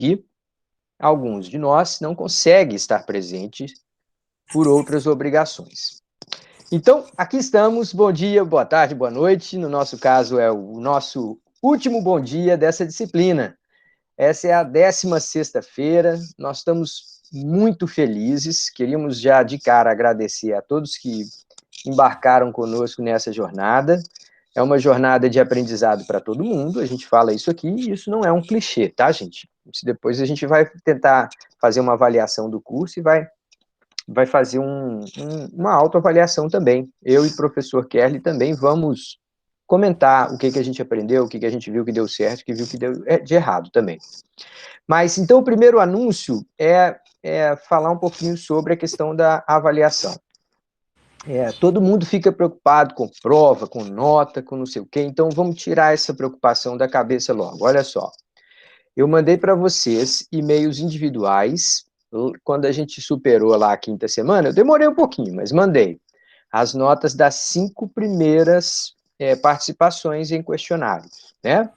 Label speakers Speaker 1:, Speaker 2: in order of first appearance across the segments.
Speaker 1: que alguns de nós não conseguem estar presentes por outras obrigações. Então, aqui estamos, bom dia, boa tarde, boa noite, no nosso caso é o nosso último bom dia dessa disciplina. Essa é a 16ª-feira, nós estamos muito felizes, queríamos já de cara agradecer a todos que embarcaram conosco nessa jornada. É uma jornada de aprendizado para todo mundo, a gente fala isso aqui, e isso não é um clichê, tá, gente? Depois a gente vai tentar fazer uma avaliação do curso e vai fazer uma autoavaliação também. Eu e o professor Kerli também vamos comentar o que a gente aprendeu, o que a gente viu que deu certo, o que viu que deu de errado também. Mas, então, o primeiro anúncio é falar um pouquinho sobre a questão da avaliação. Todo mundo fica preocupado com prova, com nota, com não sei o quê, então vamos tirar essa preocupação da cabeça logo. Olha só, eu mandei para vocês e-mails individuais, quando a gente superou lá a 5ª semana, eu demorei um pouquinho, mas mandei as notas das 5 primeiras participações em questionários, né?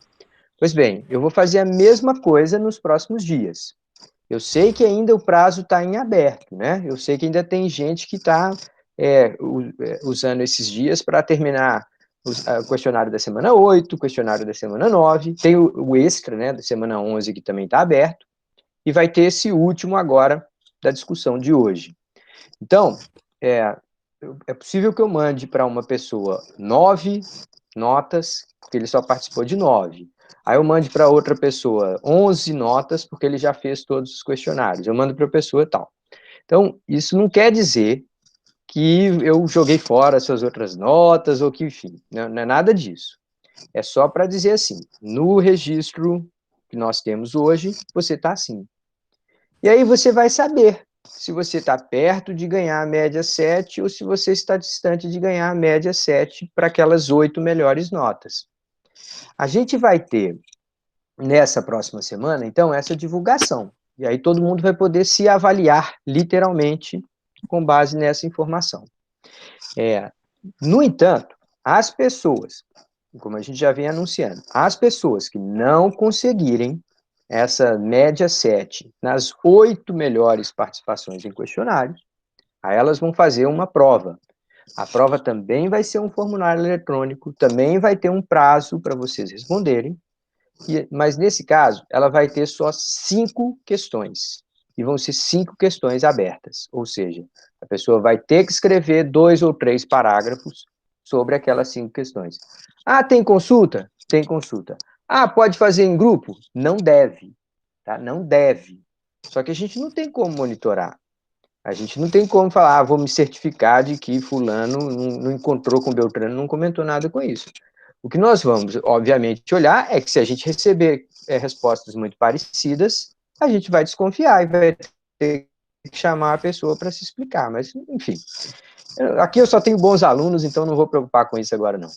Speaker 1: Pois bem, eu vou fazer a mesma coisa nos próximos dias. Eu sei que ainda o prazo está em aberto, né? Eu sei que ainda tem gente que está usando esses dias para terminar o questionário da semana 8, o questionário da semana 9, tem o extra, né, da semana 11, que também está aberto, e vai ter esse último agora da discussão de hoje. Então, é possível que eu mande para uma pessoa 9 notas, porque ele só participou de 9. Aí eu mande para outra pessoa 11 notas, porque ele já fez todos os questionários. Eu mando para a pessoa tal. Então, isso não quer dizer que eu joguei fora as suas outras notas, ou que, enfim, não é nada disso. É só para dizer assim, no registro que nós temos hoje, você está assim. E aí você vai saber se você está perto de ganhar a média 7 ou se você está distante de ganhar a média 7 para aquelas 8 melhores notas. A gente vai ter, nessa próxima semana, então, essa divulgação. E aí todo mundo vai poder se avaliar, literalmente, com base nessa informação. No entanto, as pessoas, como a gente já vem anunciando, as pessoas que não conseguirem essa média 7 nas 8 melhores participações em questionários, aí elas vão fazer uma prova. A prova também vai ser um formulário eletrônico, também vai ter um prazo para vocês responderem, mas nesse caso, ela vai ter só 5 questões, e vão ser 5 questões abertas, ou seja, a pessoa vai ter que escrever 2 ou 3 parágrafos sobre aquelas 5 questões. Ah, tem consulta? Tem consulta. Ah, pode fazer em grupo? Não deve, tá? Não deve. Só que a gente não tem como monitorar. A gente não tem como falar, vou me certificar de que fulano não encontrou com Beltrano, não comentou nada com isso. O que nós vamos, obviamente, olhar é que se a gente receber respostas muito parecidas, a gente vai desconfiar e vai ter que chamar a pessoa para se explicar. Mas, enfim, aqui eu só tenho bons alunos, então não vou preocupar com isso agora, não.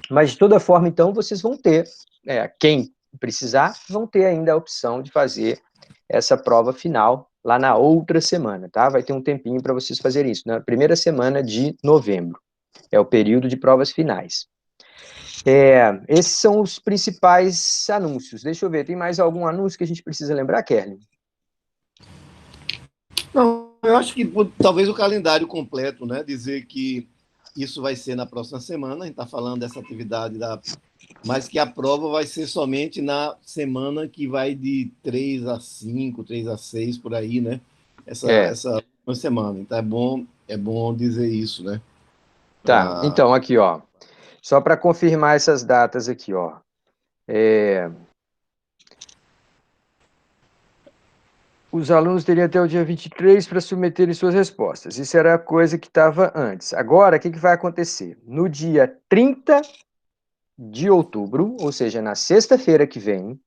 Speaker 1: Mas, de toda forma, então, vocês vão ter, quem precisar, vão ter ainda a opção de fazer essa prova final lá na outra semana, tá? Vai ter um tempinho para vocês fazerem isso, na primeira semana de novembro. É o período de provas finais. Esses são os principais anúncios. Deixa eu ver, tem mais algum anúncio que a gente precisa lembrar, Kerlin?
Speaker 2: Não, eu acho que talvez o calendário completo, né? Dizer que isso vai ser na próxima semana, a gente está falando dessa atividade, mas que a prova vai ser somente na semana que vai de 3 a 5, 3 a 6, por aí, né? Essa uma semana. Então é bom dizer isso, né?
Speaker 1: Tá,
Speaker 2: Pra...
Speaker 1: então aqui, ó, só para confirmar essas datas aqui, ó. Os alunos teriam até o dia 23 para submeterem suas respostas. Isso era a coisa que estava antes. Agora, o que vai acontecer? No dia 30 de outubro, ou seja, na sexta-feira que vem,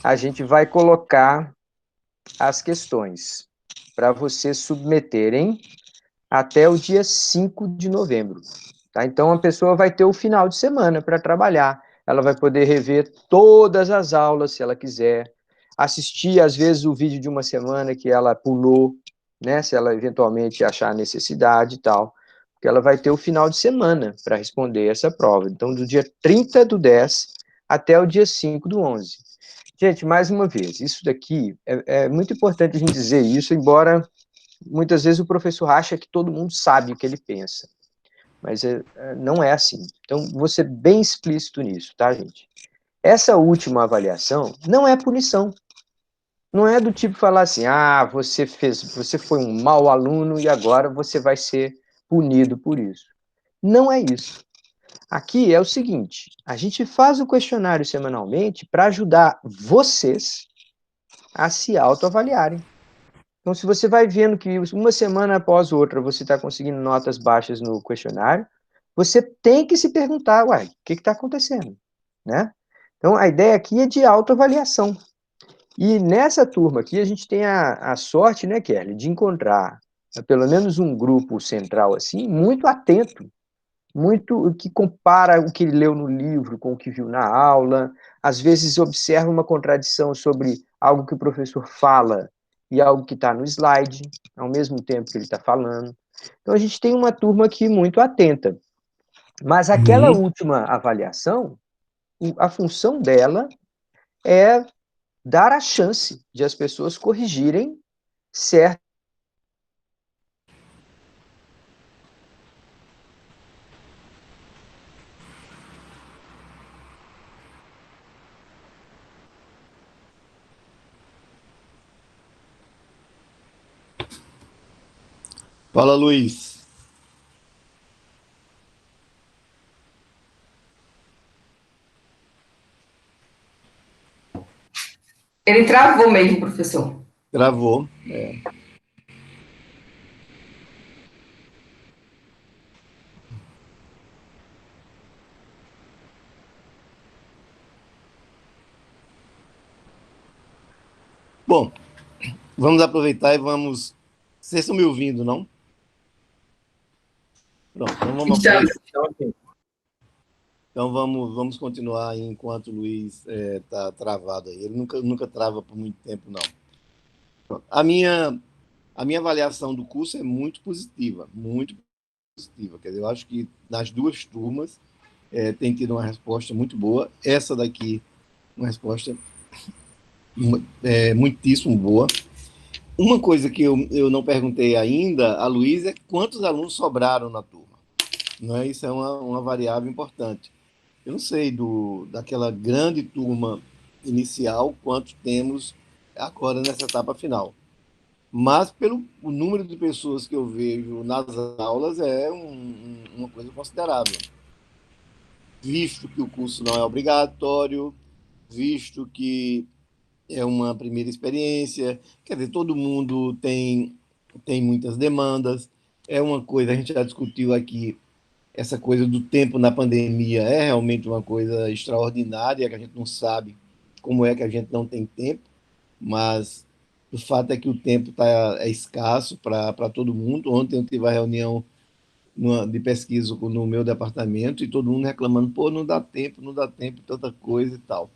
Speaker 1: a gente vai colocar as questões para vocês submeterem até o dia 5 de novembro. Tá? Então, a pessoa vai ter o final de semana para trabalhar. Ela vai poder rever todas as aulas, se ela quiser, assistir, às vezes, o vídeo de uma semana que ela pulou, né, se ela eventualmente achar necessidade e tal, porque ela vai ter o final de semana para responder essa prova. Então, do dia 30 do 10 até o dia 5 do 11. Gente, mais uma vez, isso daqui é muito importante a gente dizer isso, embora muitas vezes o professor acha que todo mundo sabe o que ele pensa, mas não é assim. Então, vou ser bem explícito nisso, tá, gente? Essa última avaliação não é punição. Não é do tipo falar assim, você foi um mau aluno e agora você vai ser punido por isso. Não é isso. Aqui é o seguinte, a gente faz o questionário semanalmente para ajudar vocês a se autoavaliarem. Então, se você vai vendo que uma semana após outra você está conseguindo notas baixas no questionário, você tem que se perguntar, uai, o que está acontecendo? Né? Então, a ideia aqui é de autoavaliação. E nessa turma aqui, a gente tem a sorte, né, Kelly, de encontrar pelo menos um grupo central assim, muito atento, muito que compara o que leu no livro com o que viu na aula, às vezes observa uma contradição sobre algo que o professor fala e algo que está no slide, ao mesmo tempo que ele está falando. Então, a gente tem uma turma aqui muito atenta. Mas aquela
Speaker 2: Uhum.
Speaker 1: última avaliação, a função dela é dar a chance de as pessoas corrigirem certo.
Speaker 2: Fala, Luiz.
Speaker 3: Ele travou mesmo, professor.
Speaker 2: Travou. Bom, vamos aproveitar e vamos. Vocês estão me ouvindo, não? Pronto, então vamos
Speaker 3: Estamos.
Speaker 2: aproveitar. Então vamos continuar aí enquanto o Luiz está travado aí. Ele nunca trava por muito tempo, não. Pronto. A minha avaliação do curso é muito positiva, muito positiva. Quer dizer, eu acho que nas duas turmas tem tido uma resposta muito boa. Essa daqui, uma resposta muitíssimo boa. Uma coisa que eu não perguntei ainda a Luiz é quantos alunos sobraram na turma. Não é? Isso é uma variável importante. Eu não sei daquela grande turma inicial quantos temos agora nessa etapa final. Mas pelo o número de pessoas que eu vejo nas aulas é uma coisa considerável. Visto que o curso não é obrigatório, visto que é uma primeira experiência, quer dizer, todo mundo tem muitas demandas. É uma coisa, a gente já discutiu aqui, essa coisa do tempo na pandemia é realmente uma coisa extraordinária, que a gente não sabe como é que a gente não tem tempo, mas o fato é que o tempo é escasso para todo mundo. Ontem eu tive uma reunião de pesquisa no meu departamento e todo mundo reclamando, pô, não dá tempo, não dá tempo, tanta coisa e tal.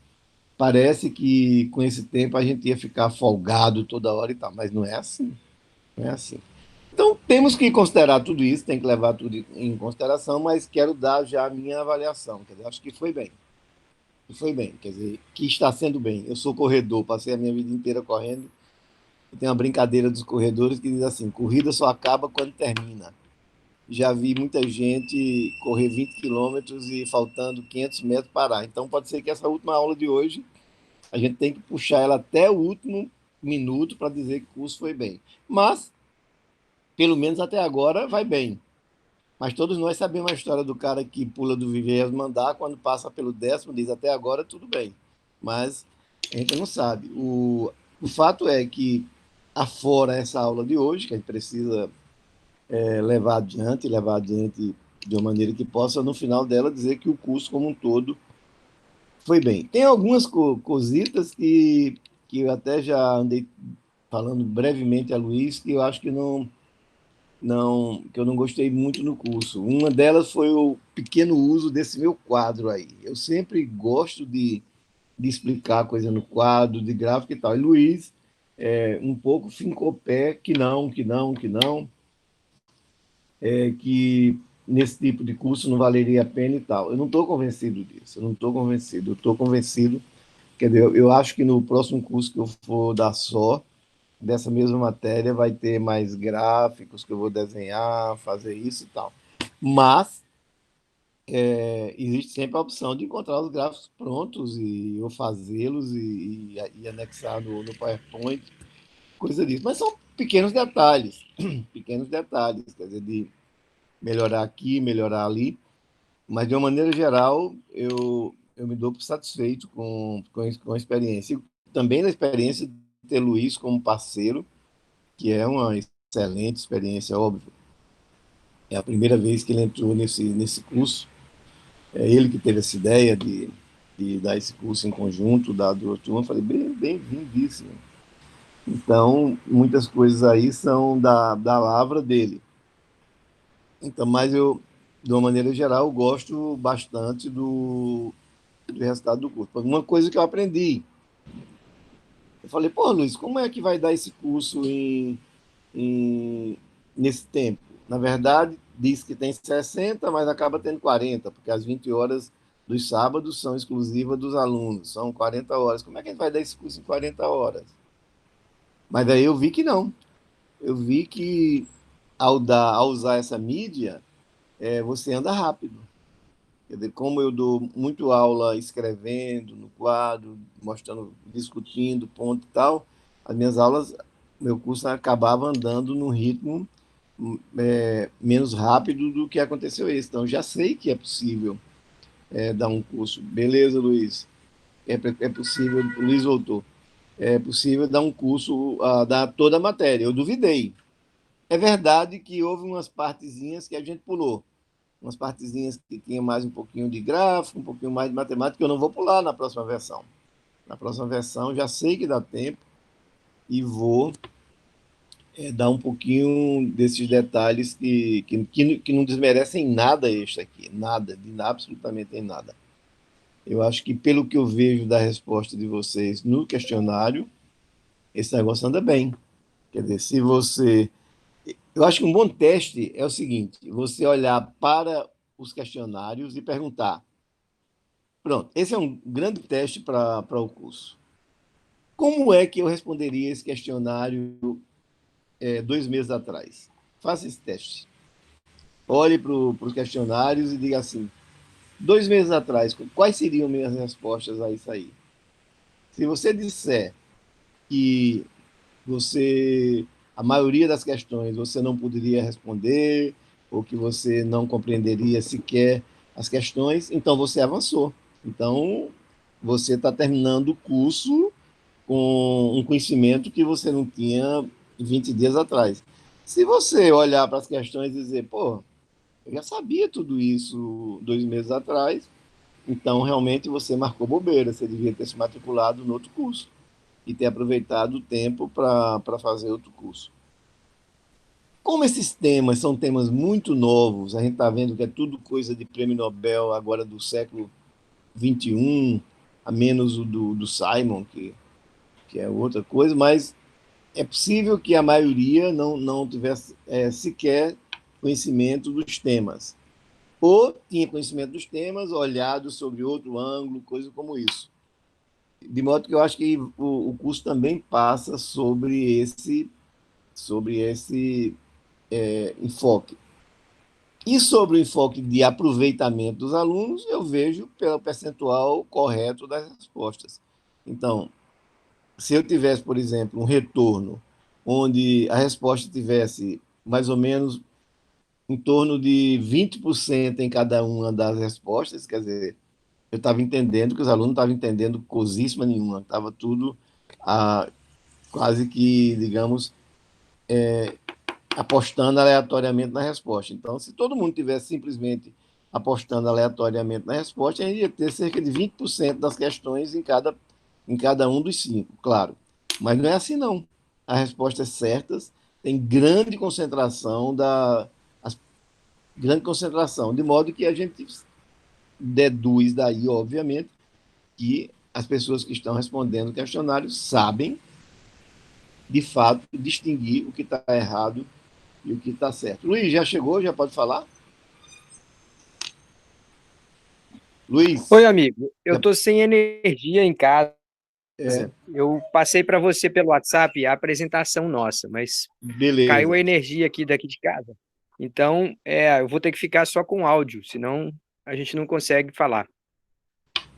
Speaker 2: Parece que com esse tempo a gente ia ficar folgado toda hora e tal, mas não é assim, não é assim. Então temos que considerar tudo isso, tem que levar tudo em consideração, mas quero dar já a minha avaliação. Quer dizer, acho que foi bem. Foi bem, quer dizer, que está sendo bem. Eu sou corredor, passei a minha vida inteira correndo. Tem uma brincadeira dos corredores que diz assim: corrida só acaba quando termina. Já vi muita gente correr 20 quilômetros e faltando 500 metros parar. Então pode ser que essa última aula de hoje a gente tem que puxar ela até o último minuto para dizer que o curso foi bem. Mas, pelo menos até agora, vai bem. Mas todos nós sabemos a história do cara que pula do 20º andar, quando passa pelo 10º, diz até agora tudo bem. Mas a gente não sabe. O fato é que, afora essa aula de hoje, que a gente precisa levar adiante de uma maneira que possa, no final dela, dizer que o curso como um todo foi bem. Tem algumas cositas que eu até já andei falando brevemente a Luiz, que eu acho que que eu não gostei muito no curso. Uma delas foi o pequeno uso desse meu quadro aí. Eu sempre gosto de explicar coisa no quadro, de gráfico e tal. E Luiz, um pouco fincou pé que não, que nesse tipo de curso não valeria a pena e tal. Eu não estou convencido disso, eu não estou convencido. Eu estou convencido Quer dizer, eu acho que no próximo curso que eu for dar só, dessa mesma matéria, vai ter mais gráficos que eu vou desenhar, fazer isso e tal. Mas existe sempre a opção de encontrar os gráficos prontos e eu fazê-los e anexar no PowerPoint, coisa disso. Mas são pequenos detalhes, quer dizer, de melhorar aqui, melhorar ali. Mas, de uma maneira geral, eu me dou por satisfeito com a experiência. E também na experiência de ter Luiz como parceiro, que é uma excelente experiência, óbvio. É a primeira vez que ele entrou nesse curso. É ele que teve essa ideia de dar esse curso em conjunto, da duas turmas. Falei, bem-vindíssimo. Então, muitas coisas aí são da lavra dele. Então, mas eu, de uma maneira geral, gosto bastante do resultado do curso. Uma coisa que eu aprendi, eu falei, pô, Luiz, como é que vai dar esse curso nesse tempo? Na verdade, diz que tem 60, mas acaba tendo 40, porque as 20 horas dos sábados são exclusivas dos alunos, são 40 horas. Como é que a gente vai dar esse curso em 40 horas? Mas daí eu vi que não. Eu vi que ao usar essa mídia, você anda rápido. Quer dizer, como eu dou muito aula escrevendo no quadro, mostrando, discutindo, ponto e tal, as minhas aulas, meu curso acabava andando num ritmo menos rápido do que aconteceu esse. Então, já sei que é possível dar um curso. Beleza, Luiz? É possível, o Luiz voltou. É possível dar um curso, dar toda a matéria. Eu duvidei. É verdade que houve umas partezinhas que a gente pulou, umas partezinhas que tinha mais um pouquinho de gráfico, um pouquinho mais de matemática, que eu não vou pular na próxima versão. Na próxima versão, já sei que dá tempo e vou dar um pouquinho desses detalhes que não desmerecem nada este aqui, nada, absolutamente em nada. Eu acho que, pelo que eu vejo da resposta de vocês no questionário, esse negócio anda bem. Quer dizer, se você... Eu acho que um bom teste é o seguinte, você olhar para os questionários e perguntar, pronto, esse é um grande teste para o curso. Como é que eu responderia esse questionário 2 meses atrás? Faça esse teste. Olhe para os questionários e diga assim, 2 meses atrás, quais seriam minhas respostas a isso aí? Se você disser que a maioria das questões você não poderia responder, ou que você não compreenderia sequer as questões, então você avançou. Então, você está terminando o curso com um conhecimento que você não tinha 20 dias atrás. Se você olhar para as questões e dizer, pô, eu já sabia tudo isso 2 meses atrás, então realmente você marcou bobeira, você devia ter se matriculado no outro curso e ter aproveitado o tempo para fazer outro curso. Como esses temas são temas muito novos, a gente está vendo que é tudo coisa de prêmio Nobel agora do século XXI, a menos o do Simon, que é outra coisa, mas é possível que a maioria não tivesse sequer conhecimento dos temas. Ou tinha conhecimento dos temas, olhado sobre outro ângulo, coisa como isso. De modo que eu acho que o curso também passa sobre esse enfoque. E sobre o enfoque de aproveitamento dos alunos, eu vejo pelo percentual correto das respostas. Então, se eu tivesse, por exemplo, um retorno onde a resposta tivesse mais ou menos em torno de 20% em cada uma das respostas, quer dizer, eu estava entendendo que os alunos não estavam entendendo cosíssima nenhuma, estava tudo quase que, digamos, apostando aleatoriamente na resposta. Então, se todo mundo tivesse simplesmente apostando aleatoriamente na resposta, a gente ia ter cerca de 20% das questões em cada um dos 5, claro. Mas não é assim, não. As respostas certas têm grande concentração, de modo que a gente deduz daí, obviamente, que as pessoas que estão respondendo o questionário sabem, de fato, distinguir o que está errado e o que está certo. Luiz, já chegou? Já pode falar? Luiz?
Speaker 1: Oi, amigo. Eu tô sem energia em casa. Eu passei para você pelo WhatsApp a apresentação nossa, mas caiu
Speaker 2: Beleza.
Speaker 1: a energia aqui daqui de casa. Então, eu vou ter que ficar só com áudio, senão a gente não consegue falar.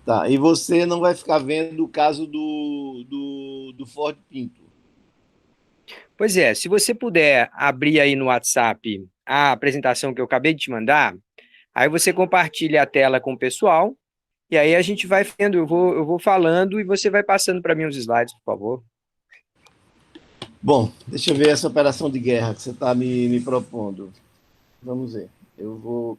Speaker 2: Tá. E você não vai ficar vendo o caso do Ford Pinto.
Speaker 1: Pois é, se você puder abrir aí no WhatsApp a apresentação que eu acabei de te mandar, aí você compartilha a tela com o pessoal, e aí a gente vai vendo, eu vou falando e você vai passando para mim os slides, por favor.
Speaker 2: Bom, deixa eu ver essa operação de guerra que você está me propondo. Vamos ver. Eu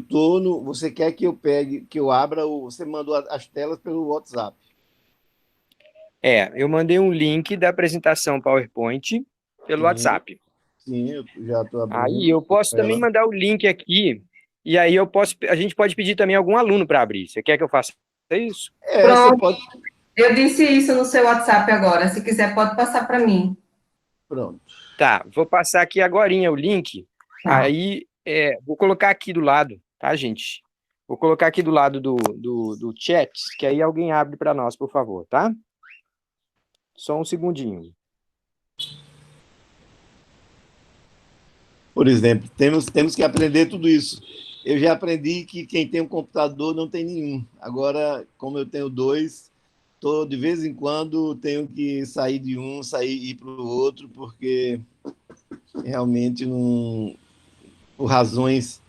Speaker 2: tô no. Você quer que eu pegue, que eu abra o. Você mandou as telas pelo WhatsApp.
Speaker 1: Eu mandei um link da apresentação PowerPoint pelo
Speaker 2: Sim,
Speaker 1: WhatsApp.
Speaker 2: sim, eu já estou
Speaker 1: Aí
Speaker 2: abrindo
Speaker 1: eu posso também
Speaker 2: ela.
Speaker 1: mandar o link aqui, e aí a gente pode pedir também algum aluno para abrir. Você quer que eu faça isso?
Speaker 2: Você
Speaker 3: Pronto,
Speaker 2: pode.
Speaker 3: eu disse isso no seu WhatsApp agora. Se quiser, pode passar para mim.
Speaker 2: Pronto.
Speaker 1: Tá, vou passar aqui agorinha o link.
Speaker 3: Tá.
Speaker 1: Aí, vou colocar aqui do lado, tá, gente? Vou colocar aqui do lado do chat, que aí alguém abre para nós, por favor, tá? Só um segundinho.
Speaker 2: Por exemplo, temos que aprender tudo isso. Eu já aprendi que quem tem um computador não tem nenhum. Agora, como eu tenho dois, de vez em quando tenho que sair de um, sair e ir para o outro, porque realmente não, por razões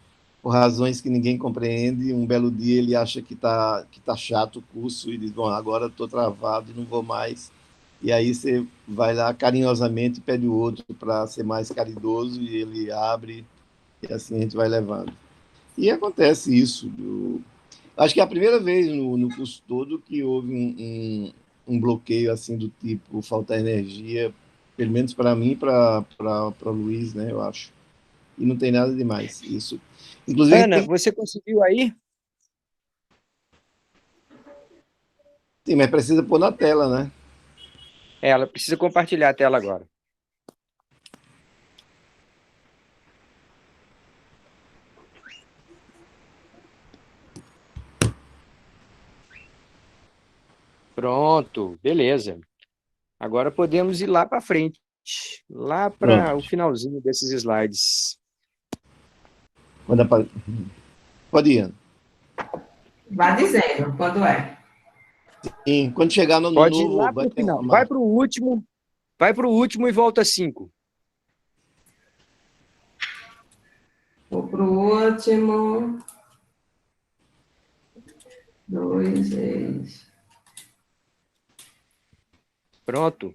Speaker 2: que ninguém compreende, um belo dia ele acha que tá chato o curso e diz, bom, agora estou travado, não vou mais. E aí você vai lá carinhosamente pede o outro para ser mais caridoso e ele abre e assim a gente vai levando. E acontece isso. Acho que é a primeira vez no curso todo que houve um bloqueio assim do tipo faltar energia, pelo menos para mim e para o Luiz, né, eu acho. E não tem nada demais isso. Inclusive,
Speaker 1: Ana, você conseguiu aí?
Speaker 2: sim, mas precisa pôr na tela, né?
Speaker 1: Ela precisa compartilhar a tela agora. Pronto, beleza. Agora podemos ir lá para frente, lá para o
Speaker 2: Pronto.
Speaker 1: finalzinho desses slides.
Speaker 2: Manda pra... Pode ir, Ana.
Speaker 3: Vá dizendo quando é.
Speaker 2: E quando chegar no
Speaker 1: Pode ir
Speaker 2: novo,
Speaker 1: lá
Speaker 2: vai
Speaker 1: para o
Speaker 2: ter uma
Speaker 1: final.
Speaker 2: marca.
Speaker 1: Vai para o último e volta 5.
Speaker 3: Vou para o último. 2, 6.
Speaker 2: Pronto.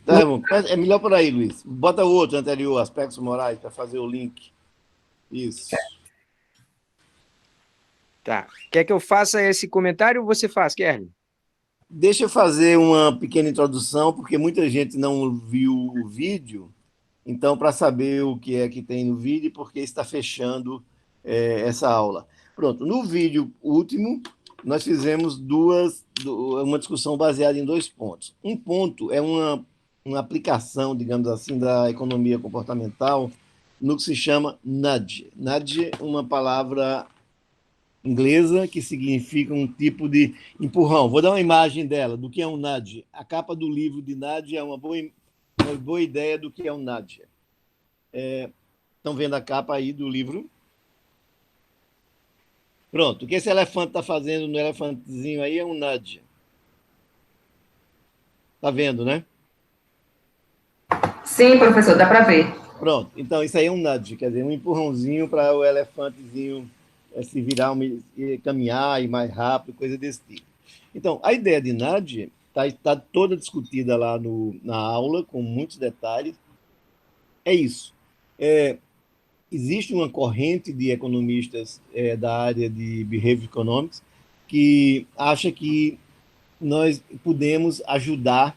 Speaker 2: Tá bom. É melhor por aí, Luiz. Bota o outro anterior, aspectos morais, para fazer o link. Isso.
Speaker 1: Tá. Quer que eu faça esse comentário ou você faz, Kerlin?
Speaker 2: Deixa eu fazer uma pequena introdução, porque muita gente não viu o vídeo. Então, para saber o que é que tem no vídeo e por que está fechando essa aula. Pronto, no vídeo último, nós fizemos uma discussão baseada em 2 pontos. Um ponto é uma aplicação, digamos assim, da economia comportamental no que se chama nudge. Nudge é uma palavra inglesa que significa um tipo de empurrão. Vou dar uma imagem dela, do que é um nudge. A capa do livro de nudge é uma boa ideia do que é um nudge. Estão vendo a capa aí do livro? Pronto. O que esse elefante está fazendo no elefantezinho aí é um nudge. Está vendo, né?
Speaker 3: Sim, professor, dá para ver.
Speaker 2: Pronto. Então, isso aí é um nudge, quer dizer, um empurrãozinho para o elefantezinho se virar, caminhar e mais rápido, coisa desse tipo. Então, a ideia de nudge está toda discutida lá na aula, com muitos detalhes. É isso. Existe uma corrente de economistas da área de Behavior Economics que acha que nós podemos ajudar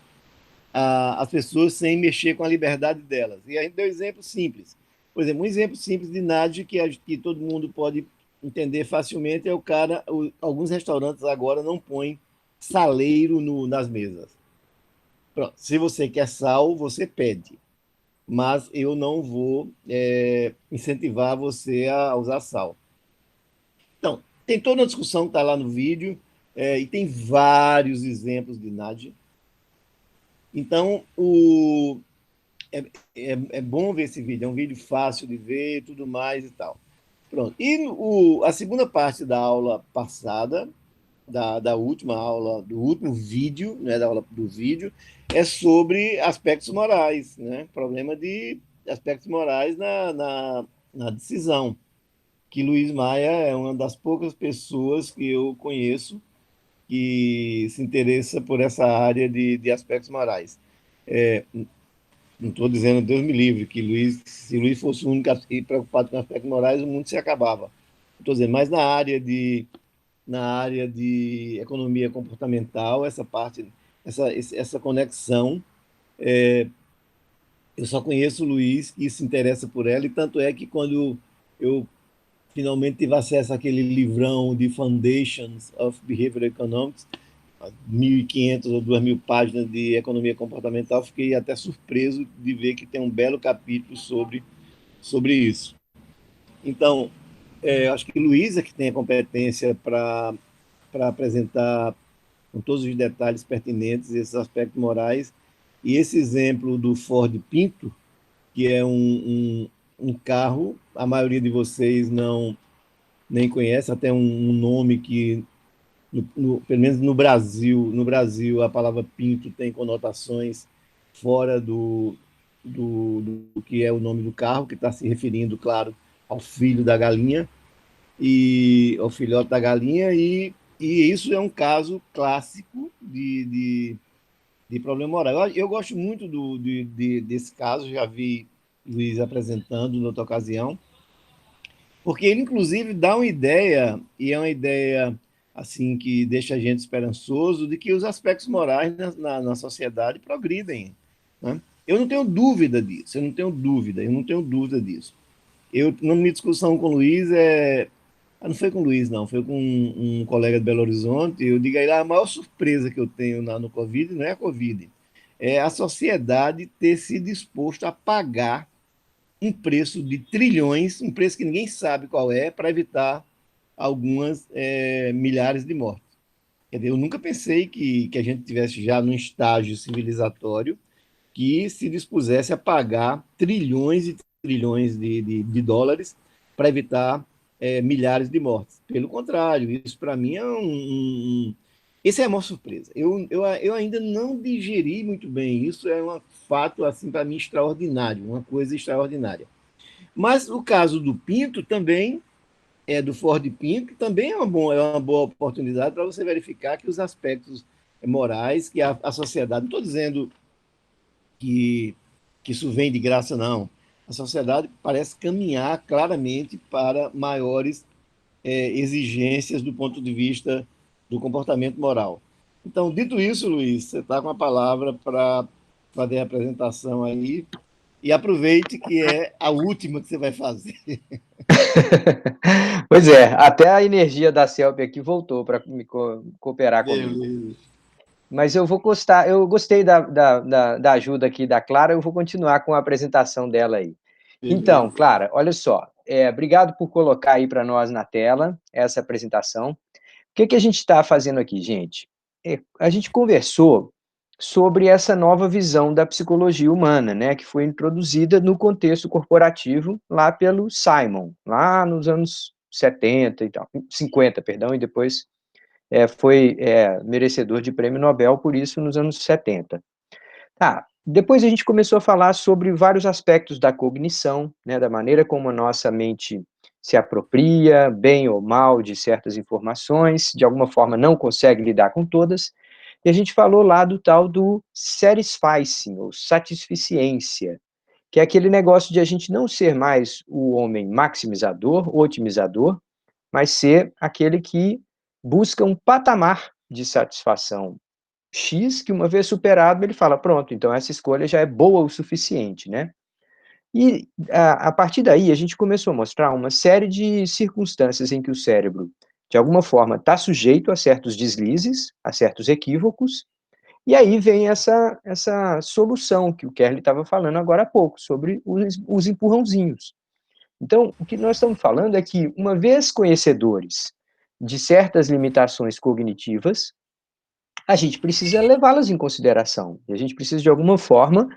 Speaker 2: as pessoas sem mexer com a liberdade delas. E a gente deu exemplos simples. Por exemplo, um exemplo simples de nudge que todo mundo pode entender facilmente é alguns restaurantes agora não põem saleiro nas mesas. Pronto. Se você quer sal, você pede, mas eu não vou incentivar você a usar sal. Então, tem toda a discussão que está lá no vídeo. e tem vários exemplos de Nádia. Então, é bom ver esse vídeo, é um vídeo fácil de ver, tudo mais e tal. Pronto. E a segunda parte da aula passada, da última aula, do último vídeo, né, da aula do vídeo, é sobre aspectos morais, né? Problema de aspectos morais na decisão, que Luiz Maia é uma das poucas pessoas que eu conheço que se interessa por essa área de aspectos morais. Não estou dizendo, Deus me livre, que se Luiz fosse o único preocupado com aspectos morais, o mundo se acabava. Estou dizendo, mas na área de economia comportamental, essa parte, essa conexão, eu só conheço o Luiz e se interessa por ela, e tanto é que quando eu finalmente tive acesso àquele livrão de Foundations of Behavioral Economics, 1.500 ou 2.000 páginas de economia comportamental, fiquei até surpreso de ver que tem um belo capítulo sobre isso. Então, acho que Luiz é que tem a competência para apresentar com todos os detalhes pertinentes esses aspectos morais. E esse exemplo do Ford Pinto, que é um carro, a maioria de vocês nem conhece, até um nome que, pelo menos no Brasil, a palavra pinto tem conotações fora do que é o nome do carro, que está se referindo, claro, ao filho da galinha, e ao filhote da galinha, e isso é um caso clássico de problema moral. Eu gosto muito desse caso, já vi Luiz apresentando em outra ocasião, porque ele, inclusive, dá uma ideia, e é uma ideia assim que deixa a gente esperançoso, de que os aspectos morais na sociedade progridem. Né? Eu não tenho dúvida disso, eu não tenho dúvida disso. Na minha discussão com o Luiz, não foi com o Luiz, não, foi com um colega de Belo Horizonte, eu digo a ele, a maior surpresa que eu tenho no Covid não é a Covid, é a sociedade ter se disposto a pagar um preço de trilhões, um preço que ninguém sabe qual é, para evitar algumas milhares de mortes. Quer dizer, eu nunca pensei que a gente tivesse já num estágio civilizatório que se dispusesse a pagar trilhões e trilhões de dólares para evitar milhares de mortes. Pelo contrário, isso para mim essa é a maior surpresa. Eu ainda não digeri muito bem isso, é um fato, assim, para mim, extraordinário, uma coisa extraordinária. Mas o caso do Pinto também, do Ford Pinto, também é uma boa oportunidade para você verificar que os aspectos morais que a sociedade, não estou dizendo que isso vem de graça, não. A sociedade parece caminhar claramente para maiores exigências do ponto de vista do comportamento moral. Então, dito isso, Luiz, você está com a palavra para fazer a apresentação aí, e aproveite que é a última que você vai fazer.
Speaker 1: Pois é, até a energia da CELP aqui voltou para me cooperar comigo.
Speaker 2: Beleza.
Speaker 1: Mas eu gostei da ajuda aqui da Clara, eu vou continuar com a apresentação dela aí. Então,
Speaker 2: Beleza.
Speaker 1: Clara, olha só, obrigado por colocar aí para nós na tela essa apresentação. O que a gente está fazendo aqui, gente? A gente conversou sobre essa nova visão da psicologia humana, né, que foi introduzida no contexto corporativo lá pelo Simon, lá nos anos 70 e tal, 50, perdão, e depois foi merecedor de prêmio Nobel por isso nos anos 70. Tá, depois a gente começou a falar sobre vários aspectos da cognição, né, da maneira como a nossa mente se apropria, bem ou mal, de certas informações, de alguma forma não consegue lidar com todas, e a gente falou lá do tal do satisficing, ou satisficiência, que é aquele negócio de a gente não ser mais o homem maximizador, otimizador, mas ser aquele que busca um patamar de satisfação X, que uma vez superado, ele fala, pronto, então essa escolha já é boa o suficiente, né? E a partir daí, a gente começou a mostrar uma série de circunstâncias em que o cérebro, de alguma forma, está sujeito a certos deslizes, a certos equívocos, e aí vem essa solução que o Kerley estava falando agora há pouco, sobre os empurrãozinhos. Então, o que nós estamos falando é que, uma vez conhecedores de certas limitações cognitivas, a gente precisa levá-las em consideração. E a gente precisa, de alguma forma,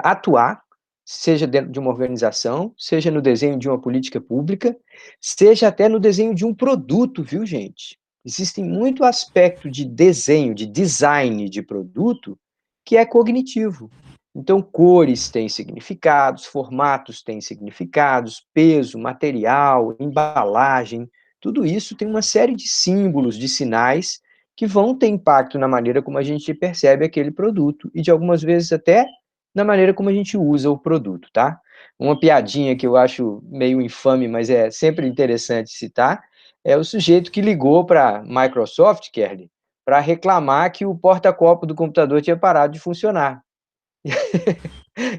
Speaker 1: atuar, seja dentro de uma organização, seja no desenho de uma política pública, seja até no desenho de um produto, viu, gente? Existem muito aspecto de desenho, de design de produto, que é cognitivo. Então, cores têm significados, formatos têm significados, peso, material, embalagem, tudo isso tem uma série de símbolos, de sinais, que vão ter impacto na maneira como a gente percebe aquele produto e, de algumas vezes, até na maneira como a gente usa o produto, tá? Uma piadinha que eu acho meio infame, mas é sempre interessante citar, é o sujeito que ligou para a Microsoft, Kelly, para reclamar que o porta-copo do computador tinha parado de funcionar.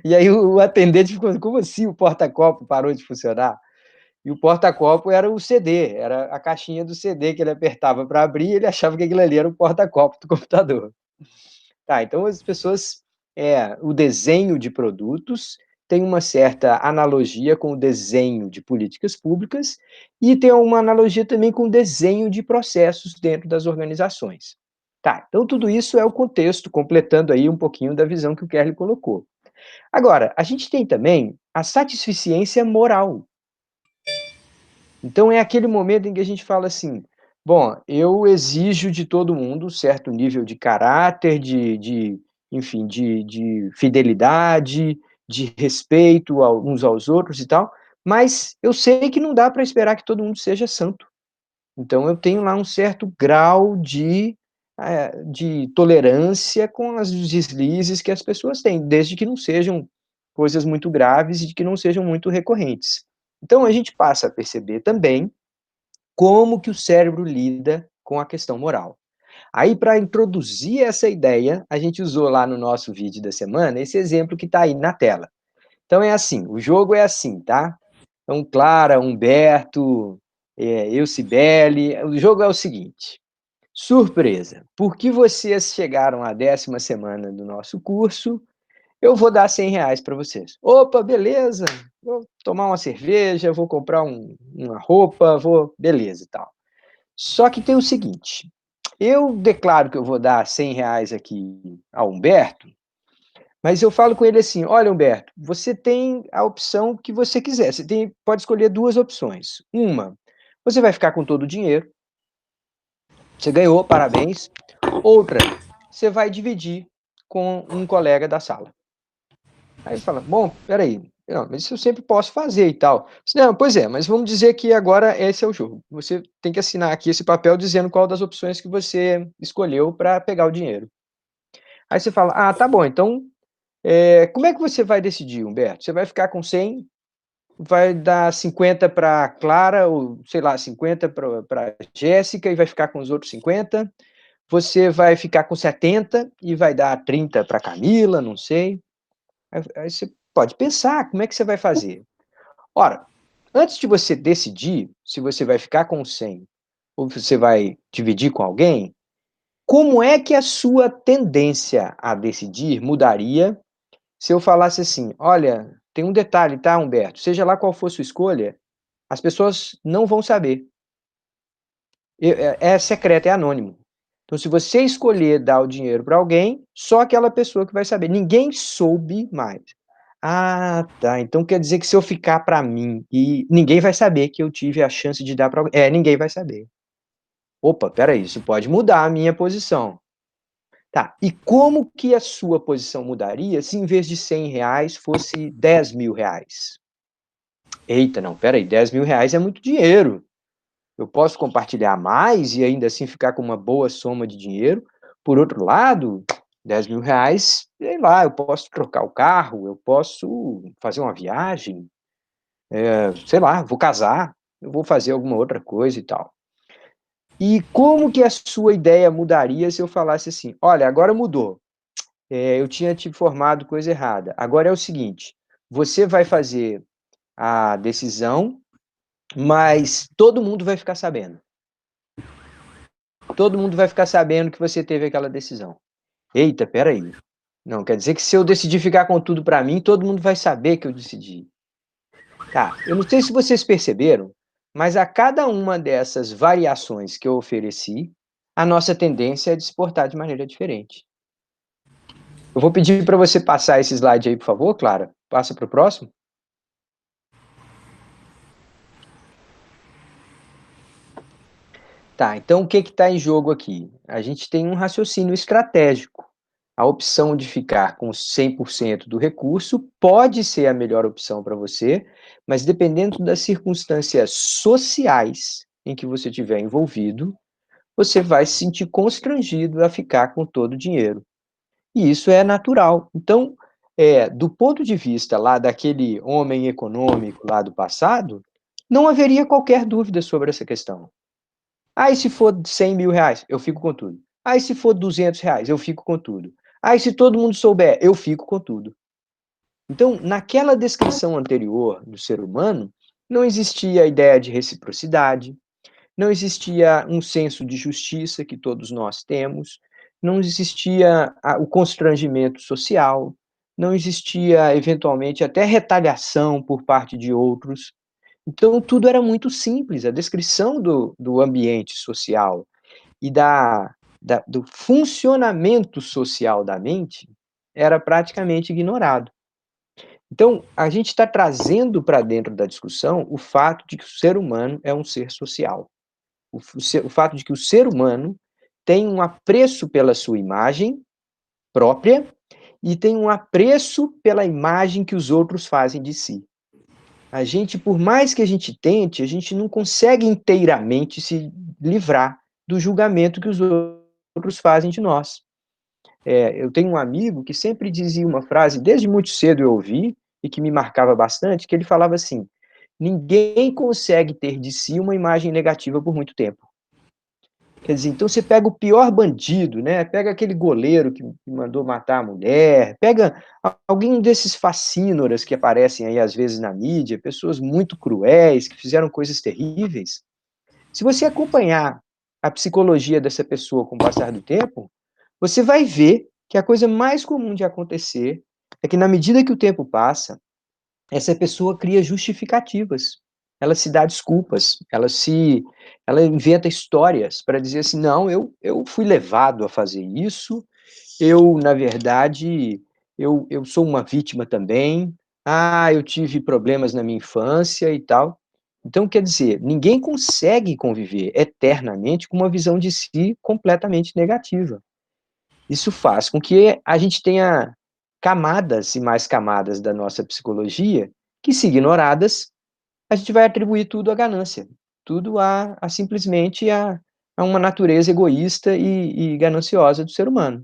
Speaker 1: E aí o atendente ficou, como assim o porta-copo parou de funcionar? E o porta-copo era o CD, era a caixinha do CD que ele apertava para abrir e ele achava que aquilo ali era o porta-copo do computador. Tá, então as pessoas, o desenho de produtos tem uma certa analogia com o desenho de políticas públicas e tem uma analogia também com o desenho de processos dentro das organizações. Tá, então tudo isso é o contexto, completando aí um pouquinho da visão que o Kerley colocou. Agora, a gente tem também a satisficiência moral. Então é aquele momento em que a gente fala assim, bom, eu exijo de todo mundo um certo nível de caráter, enfim, de fidelidade, de respeito uns aos outros e tal, mas eu sei que não dá para esperar que todo mundo seja santo. Então eu tenho lá um certo grau de tolerância com os deslizes que as pessoas têm, desde que não sejam coisas muito graves e de que não sejam muito recorrentes. Então a gente passa a perceber também como que o cérebro lida com a questão moral. Aí, para introduzir essa ideia, a gente usou lá no nosso vídeo da semana esse exemplo que está aí na tela. Então é assim, o jogo é assim, tá? Então, Clara, Humberto, eu, Cibele, o jogo é o seguinte, surpresa, porque vocês chegaram à 10ª semana do nosso curso, eu vou dar R$ 100 para vocês. Opa, beleza, vou tomar uma cerveja, vou comprar uma roupa, beleza e tal. Só que tem o seguinte, eu declaro que eu vou dar R$ 100 aqui ao Humberto, mas eu falo com ele assim, olha, Humberto, você tem a opção que você quiser, pode escolher duas opções. Uma, você vai ficar com todo o dinheiro, você ganhou, parabéns. Outra, você vai dividir com um colega da sala. Aí ele fala, bom, peraí, não, mas isso eu sempre posso fazer e tal. Não, pois é, mas vamos dizer que agora esse é o jogo. Você tem que assinar aqui esse papel dizendo qual das opções que você escolheu para pegar o dinheiro. Aí você fala, ah, tá bom, então, como é que você vai decidir, Humberto? Você vai ficar com 100, vai dar 50 para Clara, ou sei lá, 50 para Jéssica e vai ficar com os outros 50? Você vai ficar com 70 e vai dar 30 para Camila, não sei. Aí você pode pensar, como é que você vai fazer? Ora, antes de você decidir se você vai ficar com 100 ou se você vai dividir com alguém, como é que a sua tendência a decidir mudaria se eu falasse assim, olha, tem um detalhe, tá, Humberto? Seja lá qual for a sua escolha, as pessoas não vão saber. É secreto, é anônimo. Então, se você escolher dar o dinheiro para alguém, só aquela pessoa que vai saber. Ninguém soube mais. Ah, tá. Então quer dizer que se eu ficar para mim e ninguém vai saber que eu tive a chance de dar para alguém. Ninguém vai saber. Opa, peraí, isso pode mudar a minha posição. Tá. E como que a sua posição mudaria se em vez de R$ 100 fosse R$ 10.000? Eita, não, peraí, R$ 10.000 é muito dinheiro. Eu posso compartilhar mais e ainda assim ficar com uma boa soma de dinheiro. Por outro lado, R$ 10.000, sei lá, eu posso trocar o carro, eu posso fazer uma viagem, sei lá, vou casar, eu vou fazer alguma outra coisa e tal. E como que a sua ideia mudaria se eu falasse assim, olha, agora mudou, eu tinha te informado coisa errada, agora é o seguinte, você vai fazer a decisão, mas todo mundo vai ficar sabendo. Todo mundo vai ficar sabendo que você teve aquela decisão. Eita, peraí. Não, quer dizer que se eu decidir ficar com tudo para mim, todo mundo vai saber que eu decidi. Tá, eu não sei se vocês perceberam, mas a cada uma dessas variações que eu ofereci, a nossa tendência é de se portar de maneira diferente. Eu vou pedir para você passar esse slide aí, por favor, Clara. Passa para o próximo. Tá, então o que está em jogo aqui? A gente tem um raciocínio estratégico. A opção de ficar com 100% do recurso pode ser a melhor opção para você, mas dependendo das circunstâncias sociais em que você estiver envolvido, você vai se sentir constrangido a ficar com todo o dinheiro. E isso é natural. Então, do ponto de vista lá daquele homem econômico lá do passado, não haveria qualquer dúvida sobre essa questão. E se for 100 mil reais, eu fico com tudo. E se for 200 reais, eu fico com tudo. E se todo mundo souber, eu fico com tudo. Então, naquela descrição anterior do ser humano, não existia a ideia de reciprocidade, não existia um senso de justiça que todos nós temos, não existia o constrangimento social, não existia, eventualmente, até retaliação por parte de outros. Então, tudo era muito simples. A descrição do ambiente social e do funcionamento social da mente era praticamente ignorado. Então, a gente está trazendo para dentro da discussão o fato de que o ser humano é um ser social. O fato de que o ser humano tem um apreço pela sua imagem própria e tem um apreço pela imagem que os outros fazem de si. A gente, por mais que a gente tente, a gente não consegue inteiramente se livrar do julgamento que os outros fazem de nós. Eu tenho um amigo que sempre dizia uma frase, desde muito cedo eu ouvi, e que me marcava bastante, que ele falava assim: ninguém consegue ter de si uma imagem negativa por muito tempo. Quer dizer, então você pega o pior bandido, né? Pega aquele goleiro que mandou matar a mulher, pega alguém desses facínoras que aparecem aí às vezes na mídia, pessoas muito cruéis, que fizeram coisas terríveis. Se você acompanhar a psicologia dessa pessoa com o passar do tempo, você vai ver que a coisa mais comum de acontecer é que, na medida que o tempo passa, essa pessoa cria justificativas. Ela se dá desculpas, ela inventa histórias para dizer assim, não, eu fui levado a fazer isso, na verdade, eu sou uma vítima também, eu tive problemas na minha infância e tal. Então, quer dizer, ninguém consegue conviver eternamente com uma visão de si completamente negativa. Isso faz com que a gente tenha camadas e mais camadas da nossa psicologia que, se ignoradas, a gente vai atribuir tudo à ganância, tudo simplesmente a uma natureza egoísta e gananciosa do ser humano.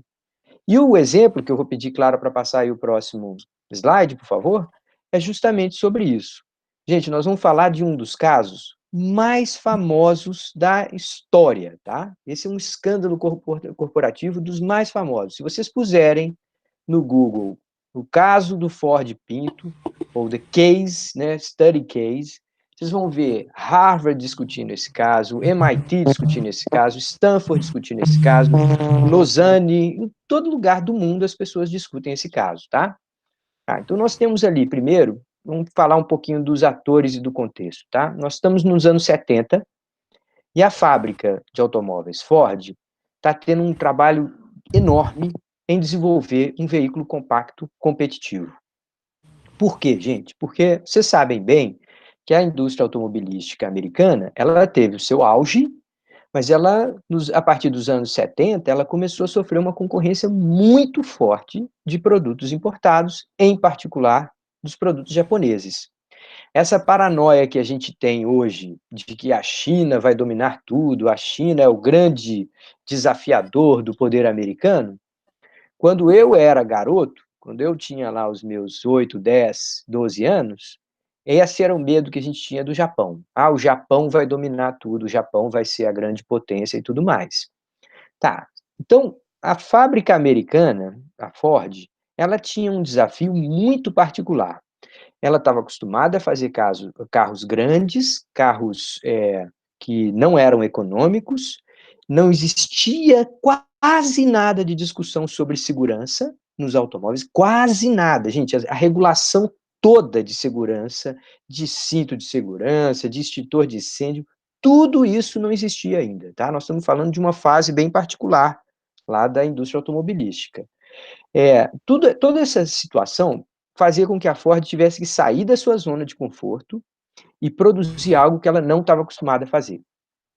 Speaker 1: E o exemplo que eu vou pedir, Clara, para passar aí o próximo slide, por favor, é justamente sobre isso. Gente, nós vamos falar de um dos casos mais famosos da história, tá? Esse é um escândalo corporativo dos mais famosos. Se vocês puserem no Google o caso do Ford Pinto, ou The Case, né, Study Case, vocês vão ver Harvard discutindo esse caso, MIT discutindo esse caso, Stanford discutindo esse caso, Lausanne, em todo lugar do mundo as pessoas discutem esse caso, tá? Então nós temos ali, primeiro, vamos falar um pouquinho dos atores e do contexto, tá? Nós estamos nos anos 70 e a fábrica de automóveis Ford está tendo um trabalho enorme em desenvolver um veículo compacto competitivo. Por quê, gente? Porque vocês sabem bem que a indústria automobilística americana, ela teve o seu auge, mas ela, a partir dos anos 70, ela começou a sofrer uma concorrência muito forte de produtos importados, em particular dos produtos japoneses. Essa paranoia que a gente tem hoje de que a China vai dominar tudo, a China é o grande desafiador do poder americano, quando eu era garoto, quando eu tinha lá os meus 8, 10, 12 anos, esse era o medo que a gente tinha do Japão. O Japão vai dominar tudo, o Japão vai ser a grande potência e tudo mais. Tá, então, a fábrica americana, a Ford, ela tinha um desafio muito particular. Ela estava acostumada a fazer carros grandes, carros que não eram econômicos, não existia quase nada de discussão sobre segurança nos automóveis, quase nada, gente. A regulação toda de segurança, de cinto de segurança, de extintor de incêndio, tudo isso não existia ainda, tá? Nós estamos falando de uma fase bem particular, lá da indústria automobilística. Toda essa situação fazia com que a Ford tivesse que sair da sua zona de conforto e produzir algo que ela não estava acostumada a fazer.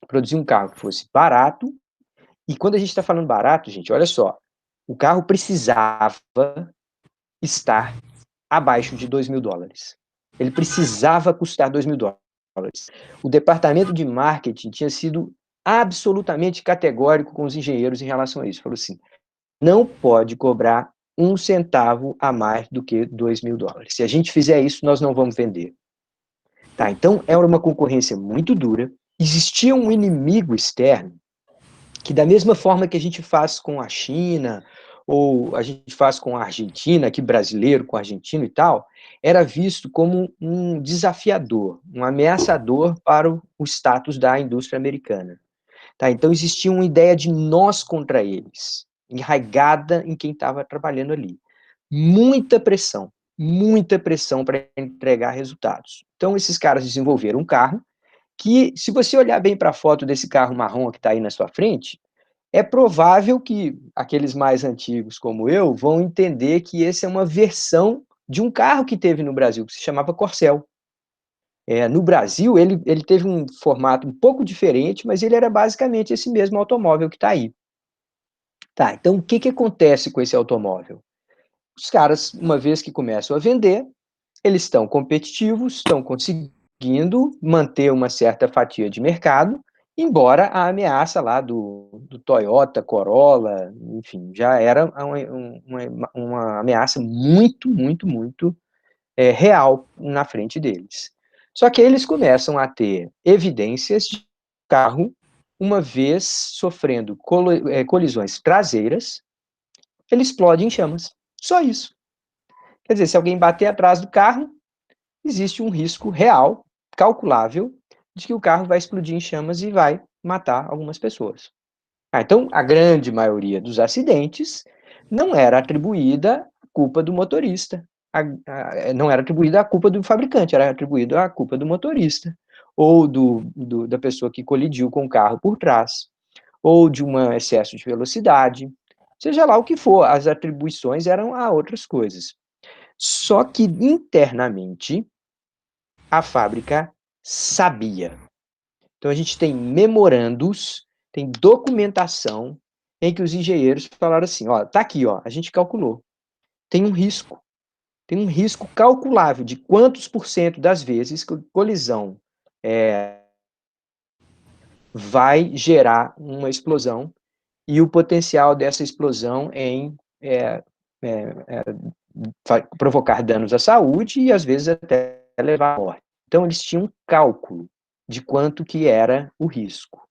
Speaker 1: Produzir um carro que fosse barato, e quando a gente está falando barato, gente, olha só, o carro precisava estar abaixo de $2.000. Ele precisava custar $2.000. O departamento de marketing tinha sido absolutamente categórico com os engenheiros em relação a isso. Falou assim, não pode cobrar um centavo a mais do que $2.000. Se a gente fizer isso, nós não vamos vender. Tá, então, era uma concorrência muito dura. Existia um inimigo externo que, da mesma forma que a gente faz com a China, ou a gente faz com a Argentina, aqui brasileiro com argentino e tal, era visto como um desafiador, um ameaçador para o status da indústria americana. Tá? Então, existia uma ideia de nós contra eles, enraigada em quem estava trabalhando ali. Muita pressão para entregar resultados. Então, esses caras desenvolveram um carro que, se você olhar bem para a foto desse carro marrom que está aí na sua frente, é provável que aqueles mais antigos como eu vão entender que esse é uma versão de um carro que teve no Brasil, que se chamava Corcel. No Brasil, ele teve um formato um pouco diferente, mas ele era basicamente esse mesmo automóvel que está aí. Tá, então o que, que acontece com esse automóvel? Os caras, uma vez que começam a vender, eles estão competitivos, estão conseguindo manter uma certa fatia de mercado, embora a ameaça lá do Toyota, Corolla, enfim, já era uma ameaça muito real na frente deles. Só que eles começam a ter evidências de carro, uma vez sofrendo colisões traseiras, ele explode em chamas. Só isso. Quer dizer, se alguém bater atrás do carro, existe um risco real, calculável, de que o carro vai explodir em chamas e vai matar algumas pessoas. Então, a grande maioria dos acidentes não era atribuída à culpa do motorista, não era atribuída à culpa do fabricante, era atribuída à culpa do motorista, ou da pessoa que colidiu com o carro por trás, ou de um excesso de velocidade, seja lá o que for, as atribuições eram a outras coisas. Só que internamente a fábrica sabia. Então a gente tem memorandos, tem documentação em que os engenheiros falaram assim, ó, tá aqui, ó, a gente calculou. Tem um risco calculável de quantos por cento das vezes que a colisão vai gerar uma explosão e o potencial dessa explosão em provocar danos à saúde e, às vezes, até levar à morte. Então, eles tinham um cálculo de quanto que era o risco.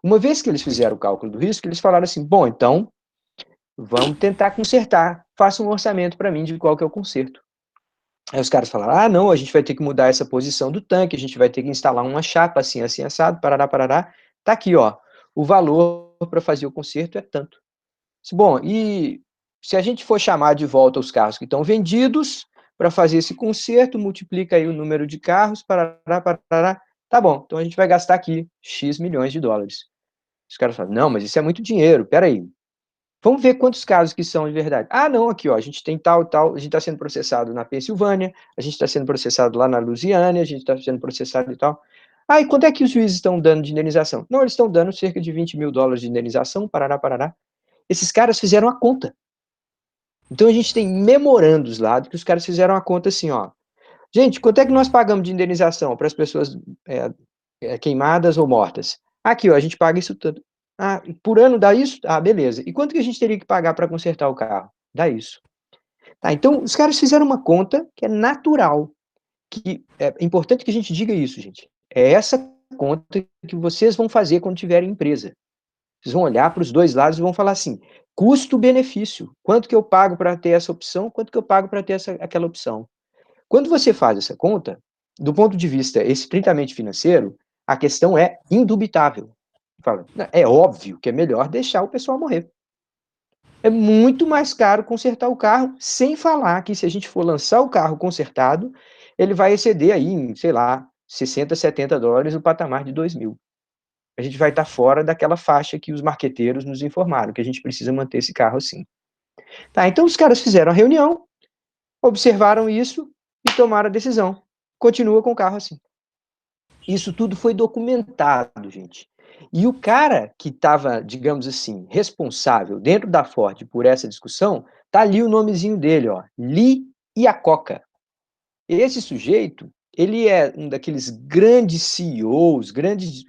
Speaker 1: Uma vez que eles fizeram o cálculo do risco, eles falaram assim, bom, então, vamos tentar consertar, faça um orçamento para mim de qual que é o conserto. Aí os caras falaram, não, a gente vai ter que mudar essa posição do tanque, a gente vai ter que instalar uma chapa assim, assim, assado, parará, tá aqui, ó, o valor para fazer o conserto é tanto. Bom, e se a gente for chamar de volta os carros que estão vendidos, para fazer esse conserto, multiplica aí o número de carros, parará, tá bom, então a gente vai gastar aqui X milhões de dólares. Os caras falam, não, mas isso é muito dinheiro, peraí. Vamos ver quantos casos que são de verdade. Ah, não, aqui, ó, a gente tem tal, a gente está sendo processado na Pensilvânia, a gente está sendo processado lá na Louisiana, a gente está sendo processado e tal. Ah, e quanto é que os juízes estão dando de indenização? Não, eles estão dando cerca de $20 mil de indenização, parará. Esses caras fizeram a conta. Então a gente tem memorandos lá que os caras fizeram a conta assim, ó. Gente, quanto é que nós pagamos de indenização para as pessoas queimadas ou mortas? Aqui, ó, a gente paga isso tanto. Ah, por ano dá isso? Ah, beleza. E quanto que a gente teria que pagar para consertar o carro? Dá isso. Tá, então, os caras fizeram uma conta que é natural. Que é importante que a gente diga isso, gente. É essa conta que vocês vão fazer quando tiverem empresa. Vocês vão olhar para os dois lados e vão falar assim, custo-benefício. Quanto que eu pago para ter essa opção? Quanto que eu pago para ter aquela opção? Quando você faz essa conta, do ponto de vista estritamente financeiro, a questão é indubitável. Fala, é óbvio que é melhor deixar o pessoal morrer. É muito mais caro consertar o carro, sem falar que se a gente for lançar o carro consertado, ele vai exceder aí, sei lá, 60, 70 dólares o patamar de 2.000. A gente vai estar fora daquela faixa que os marqueteiros nos informaram, que a gente precisa manter esse carro assim. Tá, então os caras fizeram a reunião, observaram isso e tomaram a decisão. Continua com o carro assim. Isso tudo foi documentado, gente. E o cara que estava, digamos assim, responsável dentro da Ford por essa discussão, tá ali o nomezinho dele, ó, Lee Iacocca. Esse sujeito, ele é um daqueles grandes CEOs, grandes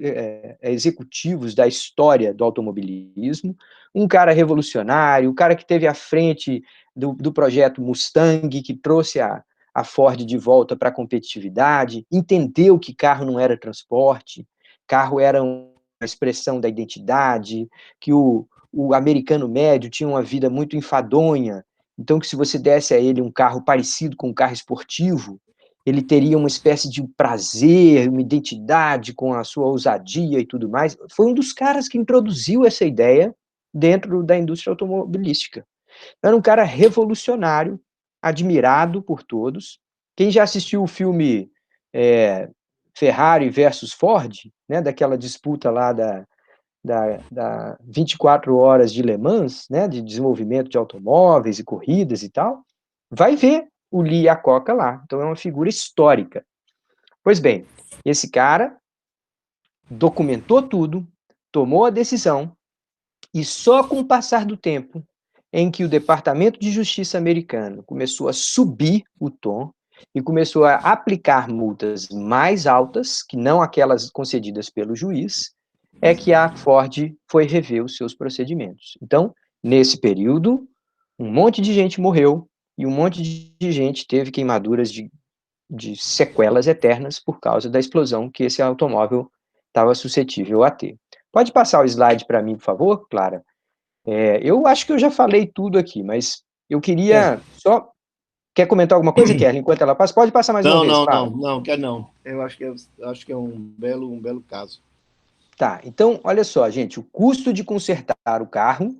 Speaker 1: executivos da história do automobilismo, um cara revolucionário, um cara que teve à frente do projeto Mustang, que trouxe a Ford de volta para a competitividade, entendeu que carro não era transporte, carro era uma expressão da identidade, que o americano médio tinha uma vida muito enfadonha, então que se você desse a ele um carro parecido com um carro esportivo, ele teria uma espécie de prazer, uma identidade com a sua ousadia e tudo mais. Foi um dos caras que introduziu essa ideia dentro da indústria automobilística. Era um cara revolucionário, admirado por todos. Quem já assistiu o filme Ferrari versus Ford, né, daquela disputa lá da 24 horas de Le Mans, né, de desenvolvimento de automóveis e corridas e tal, vai ver o Lee Iacocca lá. Então é uma figura histórica. Pois bem, esse cara documentou tudo, tomou a decisão, e só com o passar do tempo, em que o Departamento de Justiça americano começou a subir o tom e começou a aplicar multas mais altas, que não aquelas concedidas pelo juiz, é que a Ford foi rever os seus procedimentos. Então, nesse período, um monte de gente morreu e um monte de gente teve queimaduras de sequelas eternas por causa da explosão que esse automóvel estava suscetível a ter. Pode passar o slide para mim, por favor, Clara? Eu acho que eu já falei tudo aqui, mas eu queria só... Quer comentar alguma coisa, Kelly, enquanto ela passa? Pode passar mais uma
Speaker 2: Não,
Speaker 1: vez,
Speaker 2: não,
Speaker 1: Clara.
Speaker 2: não, não, quer não. Eu acho que é um belo caso.
Speaker 1: Tá, então, olha só, gente, o custo de consertar o carro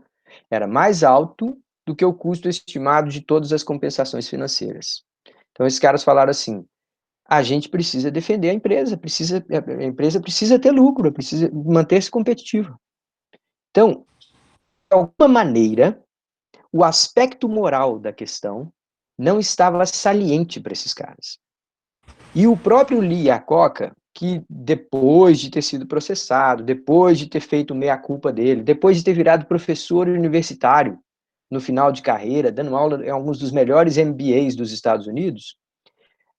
Speaker 1: era mais alto do que o custo estimado de todas as compensações financeiras. Então, esses caras falaram assim, a gente precisa defender a empresa precisa ter lucro, precisa manter-se competitiva. Então, de alguma maneira, o aspecto moral da questão não estava saliente para esses caras. E o próprio Lee Iacocca, que depois de ter sido processado, depois de ter feito meia-culpa dele, depois de ter virado professor universitário no final de carreira, dando aula em alguns dos melhores MBAs dos Estados Unidos,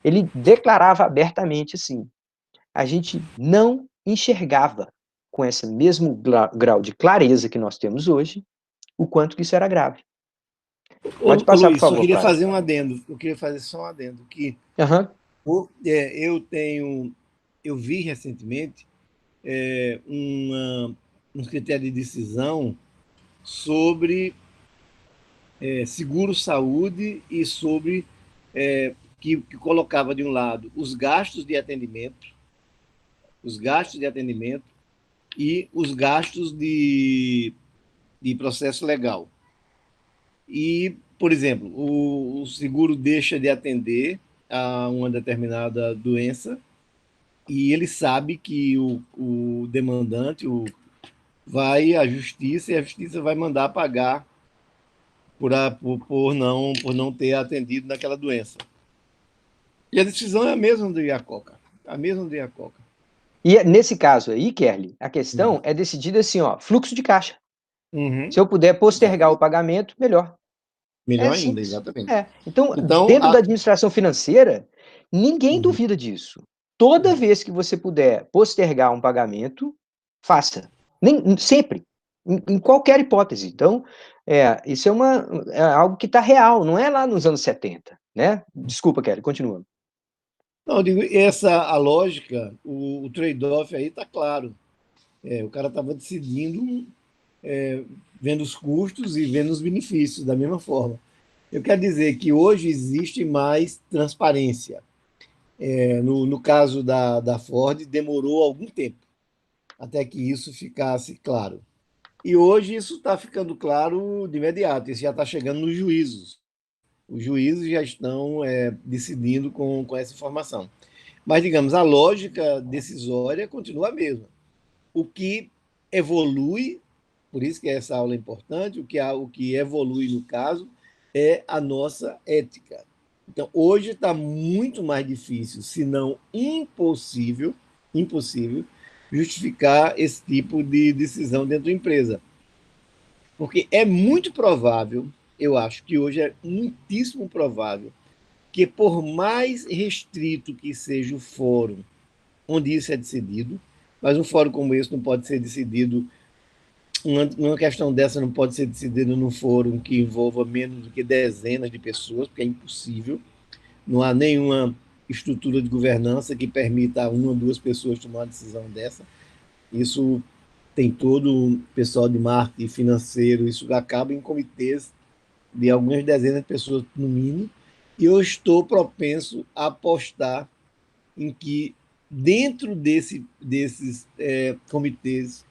Speaker 1: ele declarava abertamente assim, a gente não enxergava com esse mesmo grau de clareza que nós temos hoje, o quanto que isso era grave. Pode
Speaker 2: Ô,
Speaker 1: passar, por
Speaker 2: Luiz, só
Speaker 1: favor,
Speaker 2: queria
Speaker 1: Clara.
Speaker 2: fazer um adendo. Eu queria fazer só um adendo.
Speaker 1: Uhum.
Speaker 2: Eu vi recentemente um critério de decisão sobre seguro-saúde e sobre que colocava de um lado os gastos de atendimento e os gastos de processo legal. E, por exemplo, o seguro deixa de atender a uma determinada doença e ele sabe que o demandante vai à justiça e a justiça vai mandar pagar por não ter atendido naquela doença. E a decisão é a mesma do Iacocca. A mesma do Iacocca.
Speaker 1: E nesse caso aí, Kelly, a
Speaker 2: Uhum.
Speaker 1: questão é decidida assim, ó, fluxo de caixa.
Speaker 2: Uhum.
Speaker 1: Se eu puder postergar o
Speaker 2: Exatamente.
Speaker 1: pagamento, melhor. É
Speaker 2: Melhor ainda,
Speaker 1: simples.
Speaker 2: exatamente.
Speaker 1: É. Então,
Speaker 2: Então,
Speaker 1: dentro da administração financeira, ninguém
Speaker 2: uhum.
Speaker 1: duvida disso. Toda vez que você puder postergar um pagamento, faça. Sempre. Em qualquer hipótese. Então, isso é algo que está real, não é lá nos anos 70, né? Desculpa, Kelly, continua.
Speaker 2: Não, eu digo, a lógica, o trade-off aí está claro. O cara estava decidindo, vendo os custos e vendo os benefícios da mesma forma. Eu quero dizer que hoje existe mais transparência. No caso da Ford, demorou algum tempo até que isso ficasse claro. E hoje isso está ficando claro de imediato, isso já está chegando nos juízos. Os juízes já estão decidindo com essa informação. Mas, digamos, a lógica decisória continua a mesma. O que evolui, por isso que essa aula é importante, o que evolui no caso é a nossa ética. Então, hoje está muito mais difícil, se não impossível, justificar esse tipo de decisão dentro da empresa. Porque é muito provável, eu acho que hoje é muitíssimo provável, que por mais restrito que seja o fórum onde isso é decidido, mas um fórum como esse não pode ser decidido, uma questão dessa não pode ser decidida num fórum que envolva menos do que dezenas de pessoas, porque é impossível, não há nenhuma estrutura de governança que permita a uma ou duas pessoas tomar uma decisão dessa. Isso tem todo o pessoal de marketing financeiro, isso acaba em comitês de algumas dezenas de pessoas no mínimo, e eu estou propenso a apostar em que dentro desses comitês,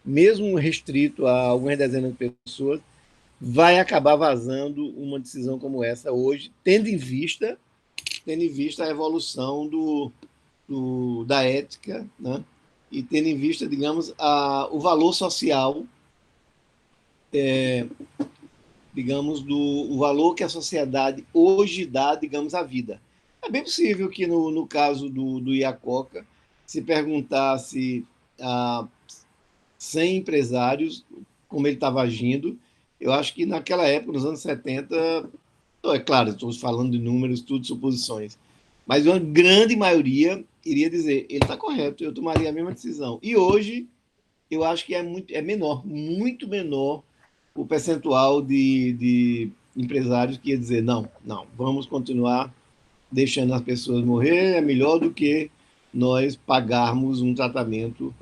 Speaker 2: mesmo restrito a algumas dezenas de pessoas, vai acabar vazando uma decisão como essa hoje, tendo em vista a evolução da ética, né? E tendo em vista, digamos, o valor social, digamos, o valor que a sociedade hoje dá, digamos, à vida. É bem possível que no caso do Iacoca, se perguntasse a 100 empresários como ele estava agindo, eu acho que naquela época, nos anos 70, é claro, estou falando de números, tudo suposições, mas uma grande maioria iria dizer, ele está correto, eu tomaria a mesma decisão. E hoje, eu acho que é menor, muito menor o percentual de empresários que ia dizer, não, vamos continuar deixando as pessoas morrer, é melhor do que nós pagarmos um tratamento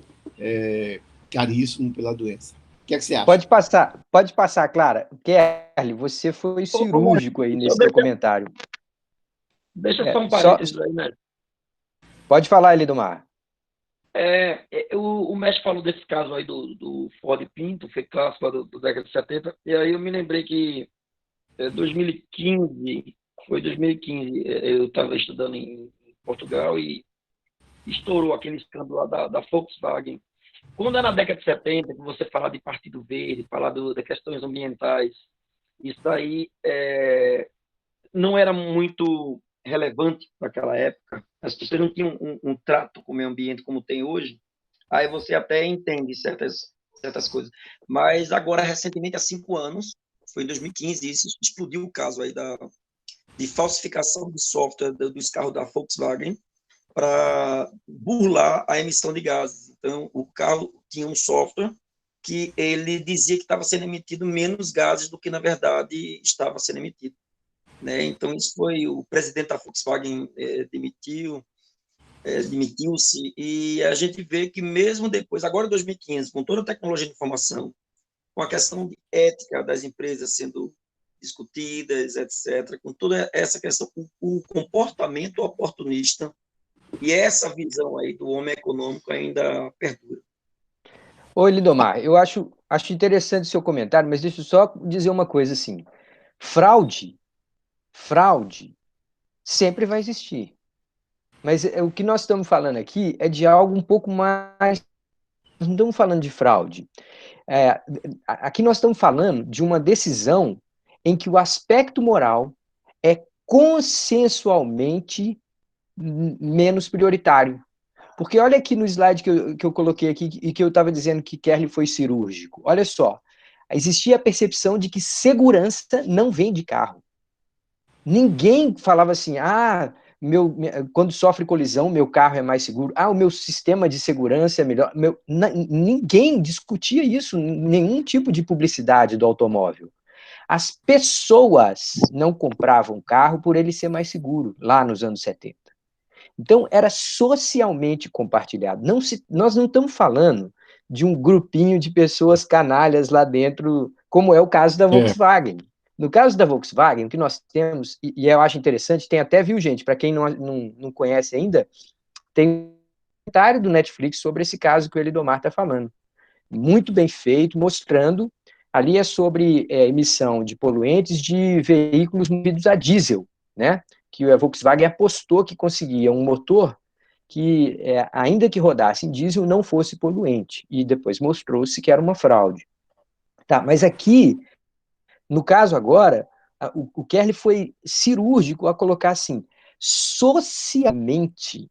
Speaker 2: caríssimo pela doença. O que é que você acha?
Speaker 1: Pode passar, Clara. Kelly, você foi cirúrgico aí nesse teu comentário.
Speaker 4: Deixa só um parênteses aí, né?
Speaker 1: Pode falar, Elidomar.
Speaker 4: O mestre falou desse caso aí do Ford Pinto, foi clássico do década de 70, e aí eu me lembrei que 2015, eu estava estudando em Portugal e estourou aquele escândalo lá da Volkswagen. Quando é na década de 70, que você fala de Partido Verde, falar de questões ambientais, isso aí não era muito relevante naquela época. As pessoas não tinham um trato com o meio ambiente como tem hoje. Aí você até entende certas coisas. Mas agora, recentemente, há 5 anos, foi em 2015, isso explodiu o caso aí de falsificação de software dos carros da Volkswagen para burlar a emissão de gases. Então, o carro tinha um software que ele dizia que estava sendo emitido menos gases do que, na verdade, estava sendo emitido. Né? Então, isso foi o presidente da Volkswagen demitiu-se, e a gente vê que mesmo depois, agora em 2015, com toda a tecnologia de informação, com a questão de ética das empresas sendo discutidas, etc., com toda essa questão, o comportamento oportunista e essa visão aí do homem econômico ainda perdura.
Speaker 1: Oi, Lidomar, eu acho interessante o seu comentário, mas deixa eu só dizer uma coisa assim. Fraude sempre vai existir. Mas o que nós estamos falando aqui é de algo um pouco mais... Nós não estamos falando de fraude. Aqui nós estamos falando de uma decisão em que o aspecto moral é consensualmente menos prioritário. Porque olha aqui no slide que eu coloquei aqui e que eu estava dizendo que Kerley foi cirúrgico. Olha só, existia a percepção de que segurança não vem de carro. Ninguém falava assim, quando sofre colisão, meu carro é mais seguro, o meu sistema de segurança é melhor. Ninguém discutia isso, nenhum tipo de publicidade do automóvel. As pessoas não compravam carro por ele ser mais seguro, lá nos anos 70. Então, era socialmente compartilhado. Nós não estamos falando de um grupinho de pessoas canalhas lá dentro, como é o caso da Volkswagen. No caso da Volkswagen, o que nós temos, e eu acho interessante, tem até, viu, gente, para quem não conhece ainda, tem um comentário do Netflix sobre esse caso que o Elidomar está falando. muito bem feito, mostrando, ali é sobre emissão de poluentes de veículos movidos a diesel, né? Que a Volkswagen apostou que conseguia um motor que, ainda que rodasse em diesel, não fosse poluente, e depois mostrou-se que era uma fraude. Tá, mas aqui, no caso agora, o Kerley foi cirúrgico a colocar assim, socialmente,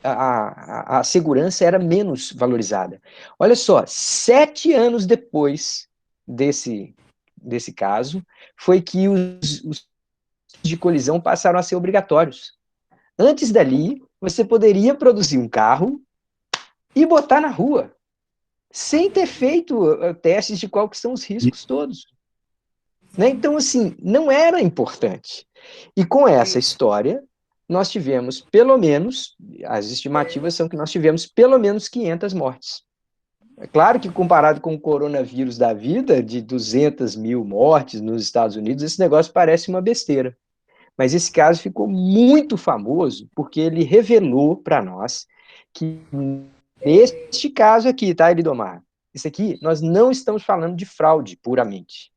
Speaker 1: a segurança era menos valorizada. Olha só, 7 anos depois desse caso, foi que os de colisão passaram a ser obrigatórios. Antes dali, você poderia produzir um carro e botar na rua, sem ter feito testes de quais são os riscos todos. Né? Então, assim, não era importante. E com essa história, nós tivemos pelo menos, as estimativas são que nós tivemos pelo menos 500 mortes. É claro que comparado com o coronavírus da vida, de 200 mil mortes nos Estados Unidos, esse negócio parece uma besteira. Mas esse caso ficou muito famoso porque ele revelou para nós que neste caso aqui, tá, Elidomar? Isso aqui, nós não estamos falando de fraude puramente.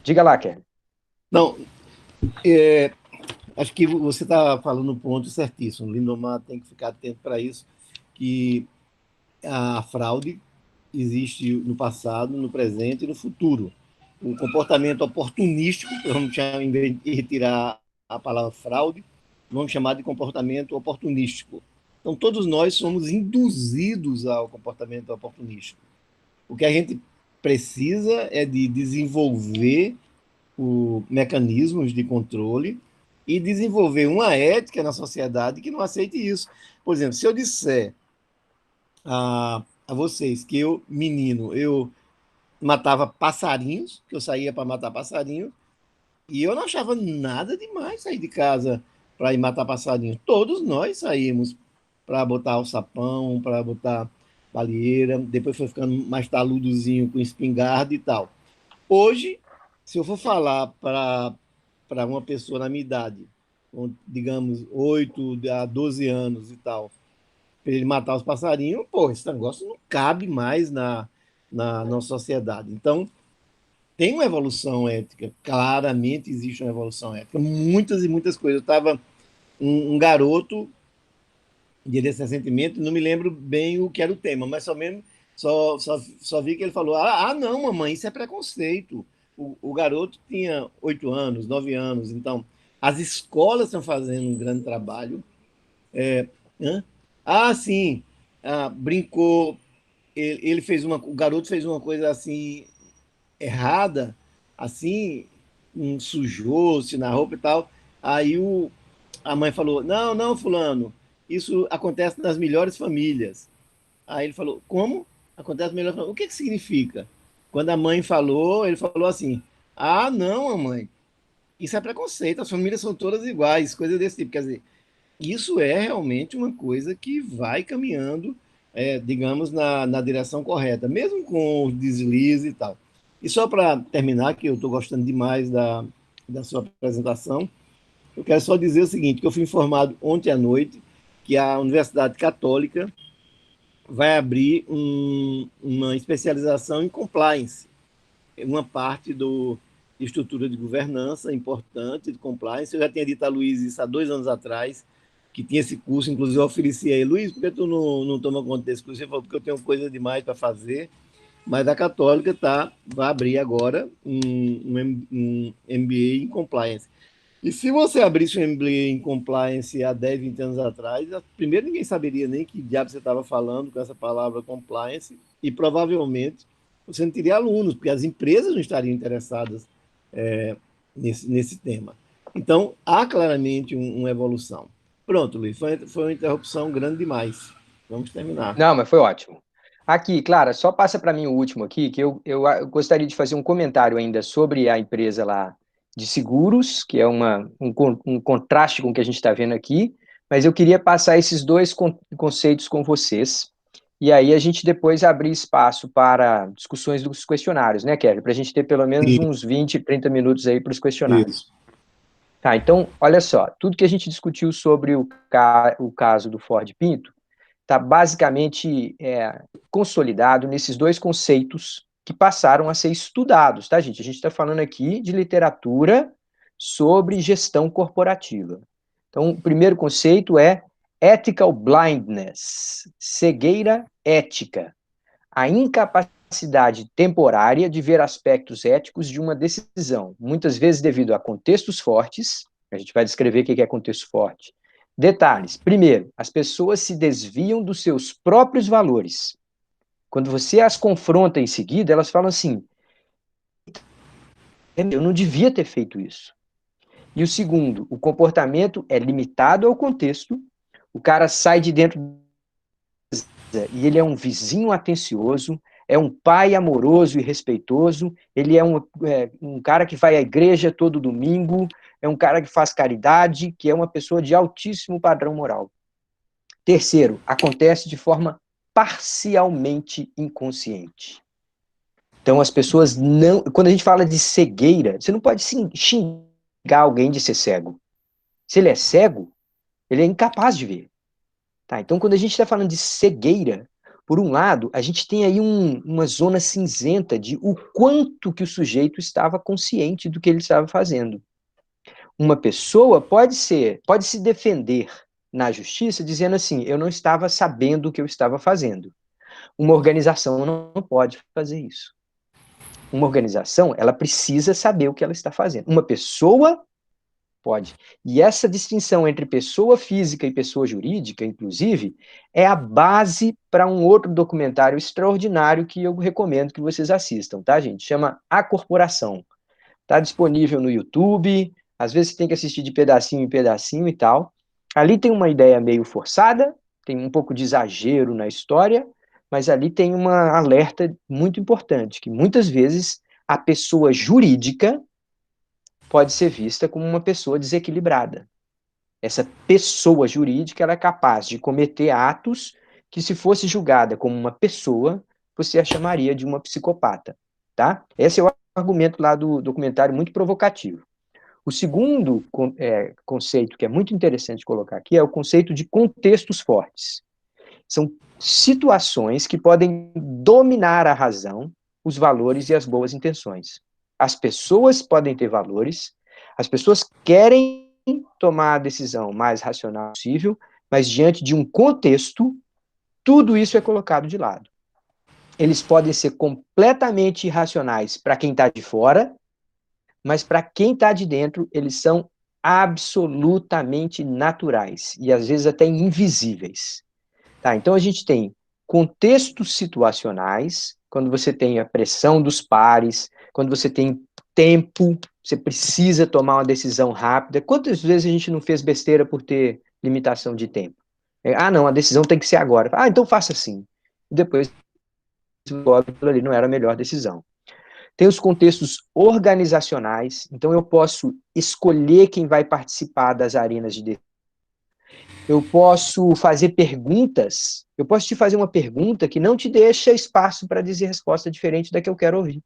Speaker 1: Diga lá, Kelly.
Speaker 2: Não, acho que você está falando um ponto certíssimo. O Lindomar tem que ficar atento para isso, que a fraude existe no passado, no presente e no futuro. O comportamento oportunístico, vamos chamar, em vez de retirar a palavra fraude, vamos chamar de comportamento oportunístico. Então, todos nós somos induzidos ao comportamento oportunístico. O que a gente precisa é de desenvolver mecanismos de controle e desenvolver uma ética na sociedade que não aceite isso. Por exemplo, se eu disser a vocês que eu, menino, eu matava passarinhos, que eu saía para matar passarinhos, e eu não achava nada demais sair de casa para ir matar passarinhos. Todos nós saímos para botar alçapão, para botar baleeira, depois foi ficando mais taludozinho com espingarda e tal. Hoje, se eu for falar para uma pessoa na minha idade, digamos 8 a 12 anos e tal, para ele matar os passarinhos, pô, esse negócio não cabe mais na nossa sociedade. Então, tem uma evolução ética, claramente existe uma evolução ética, muitas e muitas coisas. Eu estava um garoto, desse recentemente, não me lembro bem o que era o tema, mas só vi que ele falou, não, mamãe, isso é preconceito. O garoto tinha 8 anos, 9 anos, então as escolas estão fazendo um grande trabalho. Sim, brincou, o garoto fez uma coisa assim errada, assim, sujou-se na roupa e tal. Aí a mãe falou, não, fulano, isso acontece nas melhores famílias. Aí ele falou, como? Acontece nas melhores famílias. O que significa? Quando a mãe falou, ele falou assim, não, mamãe, isso é preconceito, as famílias são todas iguais, coisa desse tipo. Quer dizer, isso é realmente uma coisa que vai caminhando, digamos, na direção correta, mesmo com os deslizes e tal. E só para terminar, que eu estou gostando demais da sua apresentação, eu quero só dizer o seguinte, que eu fui informado ontem à noite que a Universidade Católica vai abrir uma especialização em compliance, uma parte de estrutura de governança importante, de compliance. Eu já tinha dito a Luiz isso há 2 anos atrás, que tinha esse curso, inclusive eu ofereci a ele, Luiz, por que tu não toma conta desse curso? Ele falou, porque eu tenho coisa demais para fazer, mas a Católica vai abrir agora um MBA em Compliance. E se você abrisse um MBA em Compliance há 10, 20 anos atrás, primeiro ninguém saberia nem que diabo você estava falando com essa palavra Compliance, e provavelmente você não teria alunos, porque as empresas não estariam interessadas nesse tema. Então, há claramente uma evolução. Pronto, Luiz, foi uma interrupção grande demais. Vamos terminar.
Speaker 1: Não, mas foi ótimo. Aqui, Clara, só passa para mim o último aqui, que eu gostaria de fazer um comentário ainda sobre a empresa lá de seguros, que é um contraste com o que a gente está vendo aqui, mas eu queria passar esses 2 conceitos com vocês, e aí a gente depois abrir espaço para discussões dos questionários, né, Kelly? Para a gente ter pelo menos uns 20, 30 minutos aí para os questionários.
Speaker 2: Isso.
Speaker 1: Tá, então, olha só, tudo que a gente discutiu sobre o caso do Ford Pinto, está basicamente consolidado nesses dois conceitos que passaram a ser estudados, tá, gente? A gente está falando aqui de literatura sobre gestão corporativa. Então, o primeiro conceito é ethical blindness, cegueira ética, a incapacidade temporária de ver aspectos éticos de uma decisão, muitas vezes devido a contextos fortes. A gente vai descrever o que é contexto forte. Detalhes. Primeiro, as pessoas se desviam dos seus próprios valores. Quando você as confronta em seguida, elas falam assim, eu não devia ter feito isso. E o segundo, o comportamento é limitado ao contexto, o cara sai de dentro e ele é um vizinho atencioso, é um pai amoroso e respeitoso, ele é um cara que vai à igreja todo domingo, é um cara que faz caridade, que é uma pessoa de altíssimo padrão moral. Terceiro, acontece de forma parcialmente inconsciente. Então, as pessoas não... Quando a gente fala de cegueira, você não pode xingar alguém de ser cego. Se ele é cego, ele é incapaz de ver. Tá? Então, quando a gente está falando de cegueira, por um lado, a gente tem aí uma zona cinzenta de o quanto que o sujeito estava consciente do que ele estava fazendo. Uma pessoa pode se defender na justiça dizendo assim, eu não estava sabendo o que eu estava fazendo. Uma organização não pode fazer isso. Uma organização, ela precisa saber o que ela está fazendo. Uma pessoa pode. E essa distinção entre pessoa física e pessoa jurídica, inclusive, é a base para um outro documentário extraordinário que eu recomendo que vocês assistam, tá, gente? Chama A Corporação. Está disponível no YouTube, às vezes você tem que assistir de pedacinho em pedacinho e tal. Ali tem uma ideia meio forçada, tem um pouco de exagero na história, mas ali tem uma alerta muito importante, que muitas vezes a pessoa jurídica pode ser vista como uma pessoa desequilibrada. Essa pessoa jurídica ela é capaz de cometer atos que, se fosse julgada como uma pessoa, você a chamaria de uma psicopata, tá? Esse é o argumento lá do documentário, muito provocativo. O segundo conceito que é muito interessante colocar aqui é o conceito de contextos fortes. São situações que podem dominar a razão, os valores e as boas intenções. As pessoas podem ter valores, as pessoas querem tomar a decisão mais racional possível, mas diante de um contexto, tudo isso é colocado de lado. Eles podem ser completamente irracionais para quem está de fora, mas para quem está de dentro, eles são absolutamente naturais e às vezes até invisíveis. Tá, então a gente tem contextos situacionais, quando você tem a pressão dos pares, quando você tem tempo, você precisa tomar uma decisão rápida. Quantas vezes a gente não fez besteira por ter limitação de tempo? Não, a decisão tem que ser agora. Então faça assim. E depois, aquilo ali não era a melhor decisão. Tem os contextos organizacionais, então eu posso escolher quem vai participar das arenas de decisão. Eu posso fazer perguntas, eu posso te fazer uma pergunta que não te deixa espaço para dizer resposta diferente da que eu quero ouvir.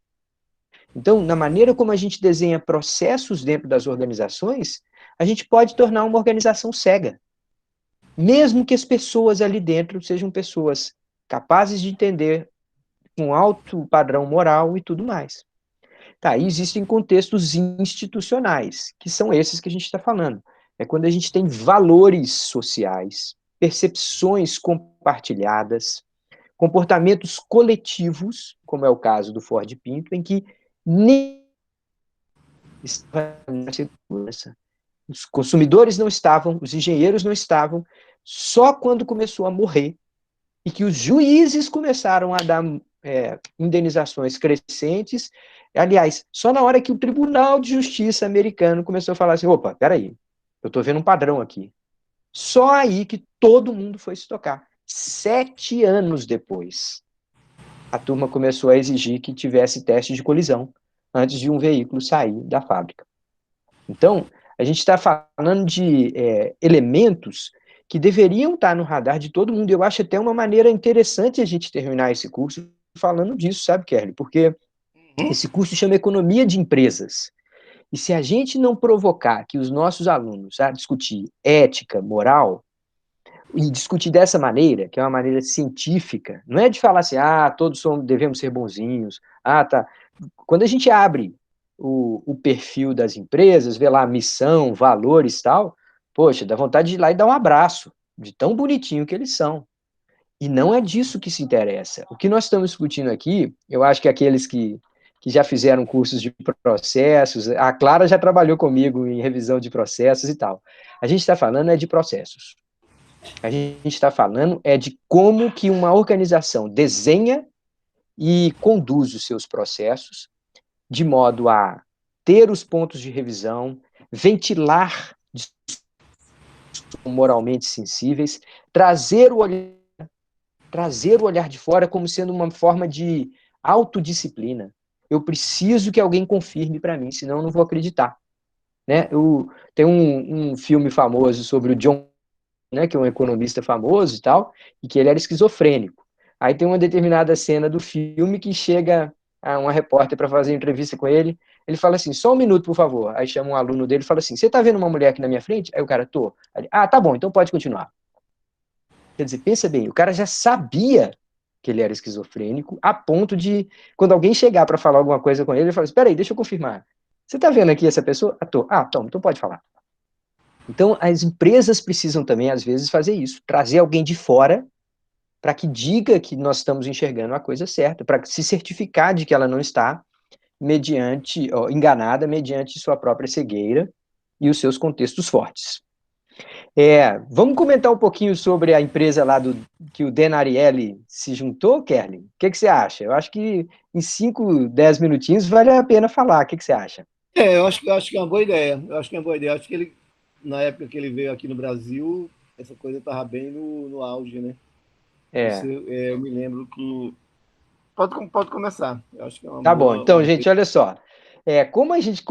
Speaker 1: Então, na maneira como a gente desenha processos dentro das organizações, a gente pode tornar uma organização cega. Mesmo que as pessoas ali dentro sejam pessoas capazes de entender um alto padrão moral e tudo mais. Tá, e existem contextos institucionais, que são esses que a gente está falando. É quando a gente tem valores sociais, percepções compartilhadas, comportamentos coletivos, como é o caso do Ford Pinto, em que nem estava na segurança. Os consumidores não estavam, os engenheiros não estavam, só quando começou a morrer e que os juízes começaram a dar indenizações crescentes. Aliás, só na hora que o Tribunal de Justiça americano começou a falar assim, opa, peraí, eu estou vendo um padrão aqui. Só aí que todo mundo foi se tocar. 7 anos depois, a turma começou a exigir que tivesse teste de colisão antes de um veículo sair da fábrica. Então, a gente está falando de elementos que deveriam estar no radar de todo mundo. Eu acho até uma maneira interessante a gente terminar esse curso falando disso, sabe, Kelly? Porque esse curso chama Economia de Empresas. E se a gente não provocar que os nossos alunos a discutir ética, moral, e discutir dessa maneira, que é uma maneira científica, não é de falar assim, todos devemos ser bonzinhos, tá. Quando a gente abre o perfil das empresas, vê lá missão, valores e tal, poxa, dá vontade de ir lá e dar um abraço, de tão bonitinho que eles são. E não é disso que se interessa. O que nós estamos discutindo aqui, eu acho que aqueles que já fizeram cursos de processos, a Clara já trabalhou comigo em revisão de processos e tal. A gente está falando é de processos. A gente está falando é de como que uma organização desenha e conduz os seus processos de modo a ter os pontos de revisão, ventilar moralmente sensíveis, trazer o olhar de fora como sendo uma forma de autodisciplina. Eu preciso que alguém confirme para mim, senão eu não vou acreditar. Né? Tem um filme famoso sobre o John, né, que é um economista famoso e tal, e que ele era esquizofrênico. Aí tem uma determinada cena do filme que chega uma repórter para fazer entrevista com ele, ele fala assim, só um minuto, por favor. Aí chama um aluno dele e fala assim, você tá vendo uma mulher aqui na minha frente? Aí o cara, tô. Aí, tá bom, então pode continuar. Quer dizer, pensa bem, o cara já sabia que ele era esquizofrênico, a ponto de, quando alguém chegar para falar alguma coisa com ele, ele fala, espera aí, deixa eu confirmar. Você tá vendo aqui essa pessoa? Tô. Tom, então pode falar. Então, as empresas precisam também, às vezes, fazer isso, trazer alguém de fora para que diga que nós estamos enxergando a coisa certa, para se certificar de que ela não está enganada mediante sua própria cegueira e os seus contextos fortes. Vamos comentar um pouquinho sobre a empresa lá que o Dan Ariely se juntou, Kerlin? O que você acha? Eu acho que em 5, 10 minutinhos vale a pena falar. O que você acha?
Speaker 2: Eu acho que é uma boa ideia. Eu acho que é uma boa ideia. Eu acho que ele, na época que ele veio aqui no Brasil, essa coisa estava bem no auge, né? Eu me lembro que. Pode começar. Eu acho que é uma
Speaker 1: Tá bom.
Speaker 2: boa.
Speaker 1: Então, gente, olha só. Como a gente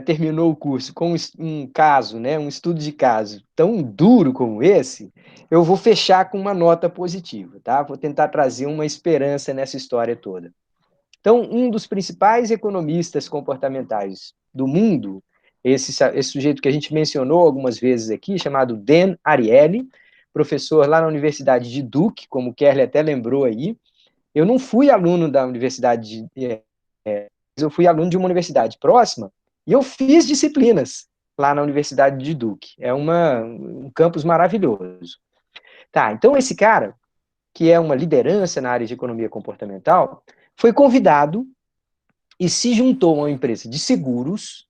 Speaker 1: terminou o curso com um caso, né, um estudo de caso tão duro como esse, eu vou fechar com uma nota positiva, tá? Vou tentar trazer uma esperança nessa história toda. Então, um dos principais economistas comportamentais do mundo, esse sujeito que a gente mencionou algumas vezes aqui, chamado Dan Ariely, professor lá na Universidade de Duke, como o Kerley até lembrou aí. Eu não fui aluno da Universidade eu fui aluno de uma universidade próxima e eu fiz disciplinas lá na Universidade de Duke. É um campus maravilhoso. Tá, então esse cara, que é uma liderança na área de economia comportamental, foi convidado e se juntou a uma empresa de seguros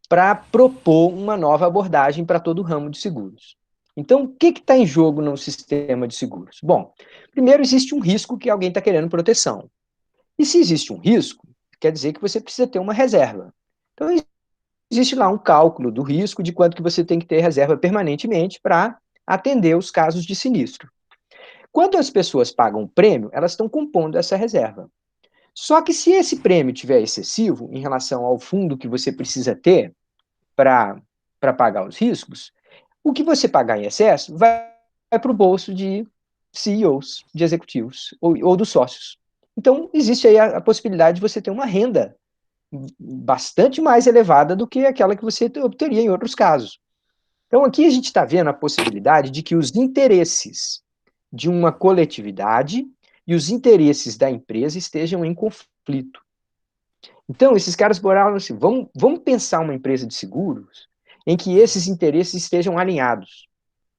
Speaker 1: para propor uma nova abordagem para todo o ramo de seguros. Então, o que está em jogo no sistema de seguros? Bom, primeiro existe um risco que alguém está querendo proteção. E se existe um risco, quer dizer que você precisa ter uma reserva. Então, existe lá um cálculo do risco de quanto que você tem que ter reserva permanentemente para atender os casos de sinistro. Quando as pessoas pagam o prêmio, elas estão compondo essa reserva. Só que se esse prêmio tiver excessivo em relação ao fundo que você precisa ter para pagar os riscos, o que você pagar em excesso vai para o bolso de CEOs, de executivos ou dos sócios. Então, existe aí a possibilidade de você ter uma renda bastante mais elevada do que aquela que você obteria em outros casos. Então, aqui a gente está vendo a possibilidade de que os interesses de uma coletividade e os interesses da empresa estejam em conflito. Então, esses caras moraram assim, vamos pensar uma empresa de seguros em que esses interesses estejam alinhados.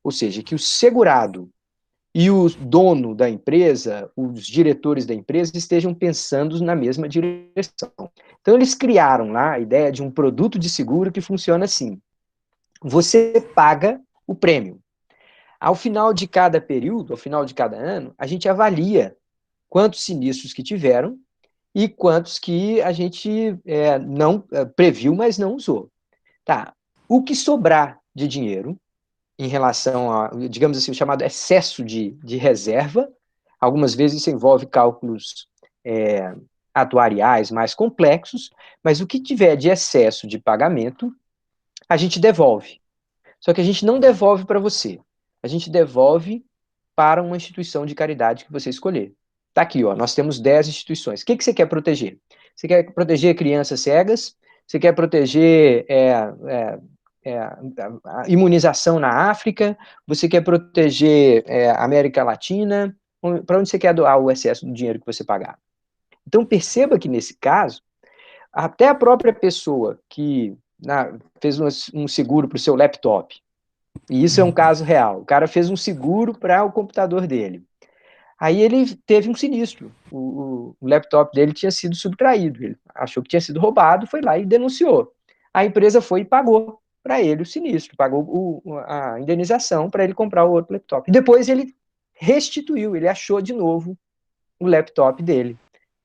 Speaker 1: Ou seja, que o segurado e o dono da empresa, os diretores da empresa, estejam pensando na mesma direção. Então, eles criaram lá a ideia de um produto de seguro que funciona assim. Você paga o prêmio. Ao final de cada período, ao final de cada ano, a gente avalia quantos sinistros que tiveram e quantos que a gente não previu, mas não usou. Tá. O que sobrar de dinheiro em relação a, digamos assim, o chamado excesso de reserva, algumas vezes isso envolve cálculos atuariais mais complexos, mas o que tiver de excesso de pagamento, a gente devolve. Só que a gente não devolve para você, a gente devolve para uma instituição de caridade que você escolher. Tá aqui, ó, nós temos 10 instituições. O que você quer proteger? Você quer proteger crianças cegas? Você quer proteger a imunização na África, você quer proteger a América Latina, para onde você quer doar o excesso do dinheiro que você pagar? Então, perceba que, nesse caso, até a própria pessoa que fez um seguro para o seu laptop, e isso é um caso real, o cara fez um seguro para o computador dele. Aí ele teve um sinistro, o laptop dele tinha sido subtraído, ele achou que tinha sido roubado, foi lá e denunciou. A empresa foi e pagou para ele o sinistro, pagou a indenização para ele comprar o outro laptop. Depois ele restituiu, ele achou de novo o laptop dele.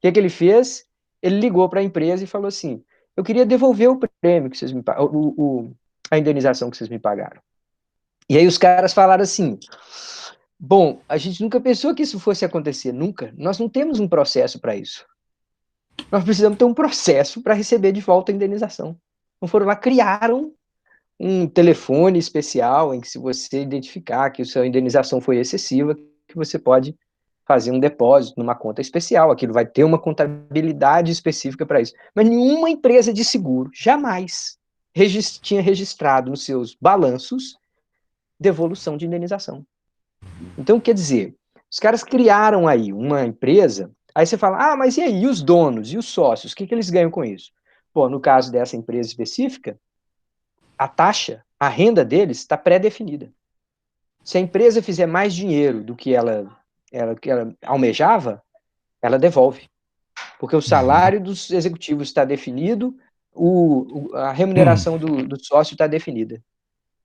Speaker 1: O que ele fez? Ele ligou para a empresa e falou assim: eu queria devolver o prêmio que vocês me a indenização que vocês me pagaram. E aí os caras falaram assim: bom, a gente nunca pensou que isso fosse acontecer, nunca. Nós não temos um processo para isso. Nós precisamos ter um processo para receber de volta a indenização. Então foram lá, criaram um telefone especial em que, se você identificar que a sua indenização foi excessiva, que você pode fazer um depósito numa conta especial. Aquilo vai ter uma contabilidade específica para isso. Mas nenhuma empresa de seguro jamais tinha registrado nos seus balanços devolução de indenização. Então, quer dizer, os caras criaram aí uma empresa, aí você fala, ah, mas e aí, e os donos, e os sócios, o que eles ganham com isso? Pô, no caso dessa empresa específica, a taxa, a renda deles está pré-definida. Se a empresa fizer mais dinheiro do que ela almejava, ela devolve. Porque o salário dos executivos está definido, a remuneração do sócio está definida.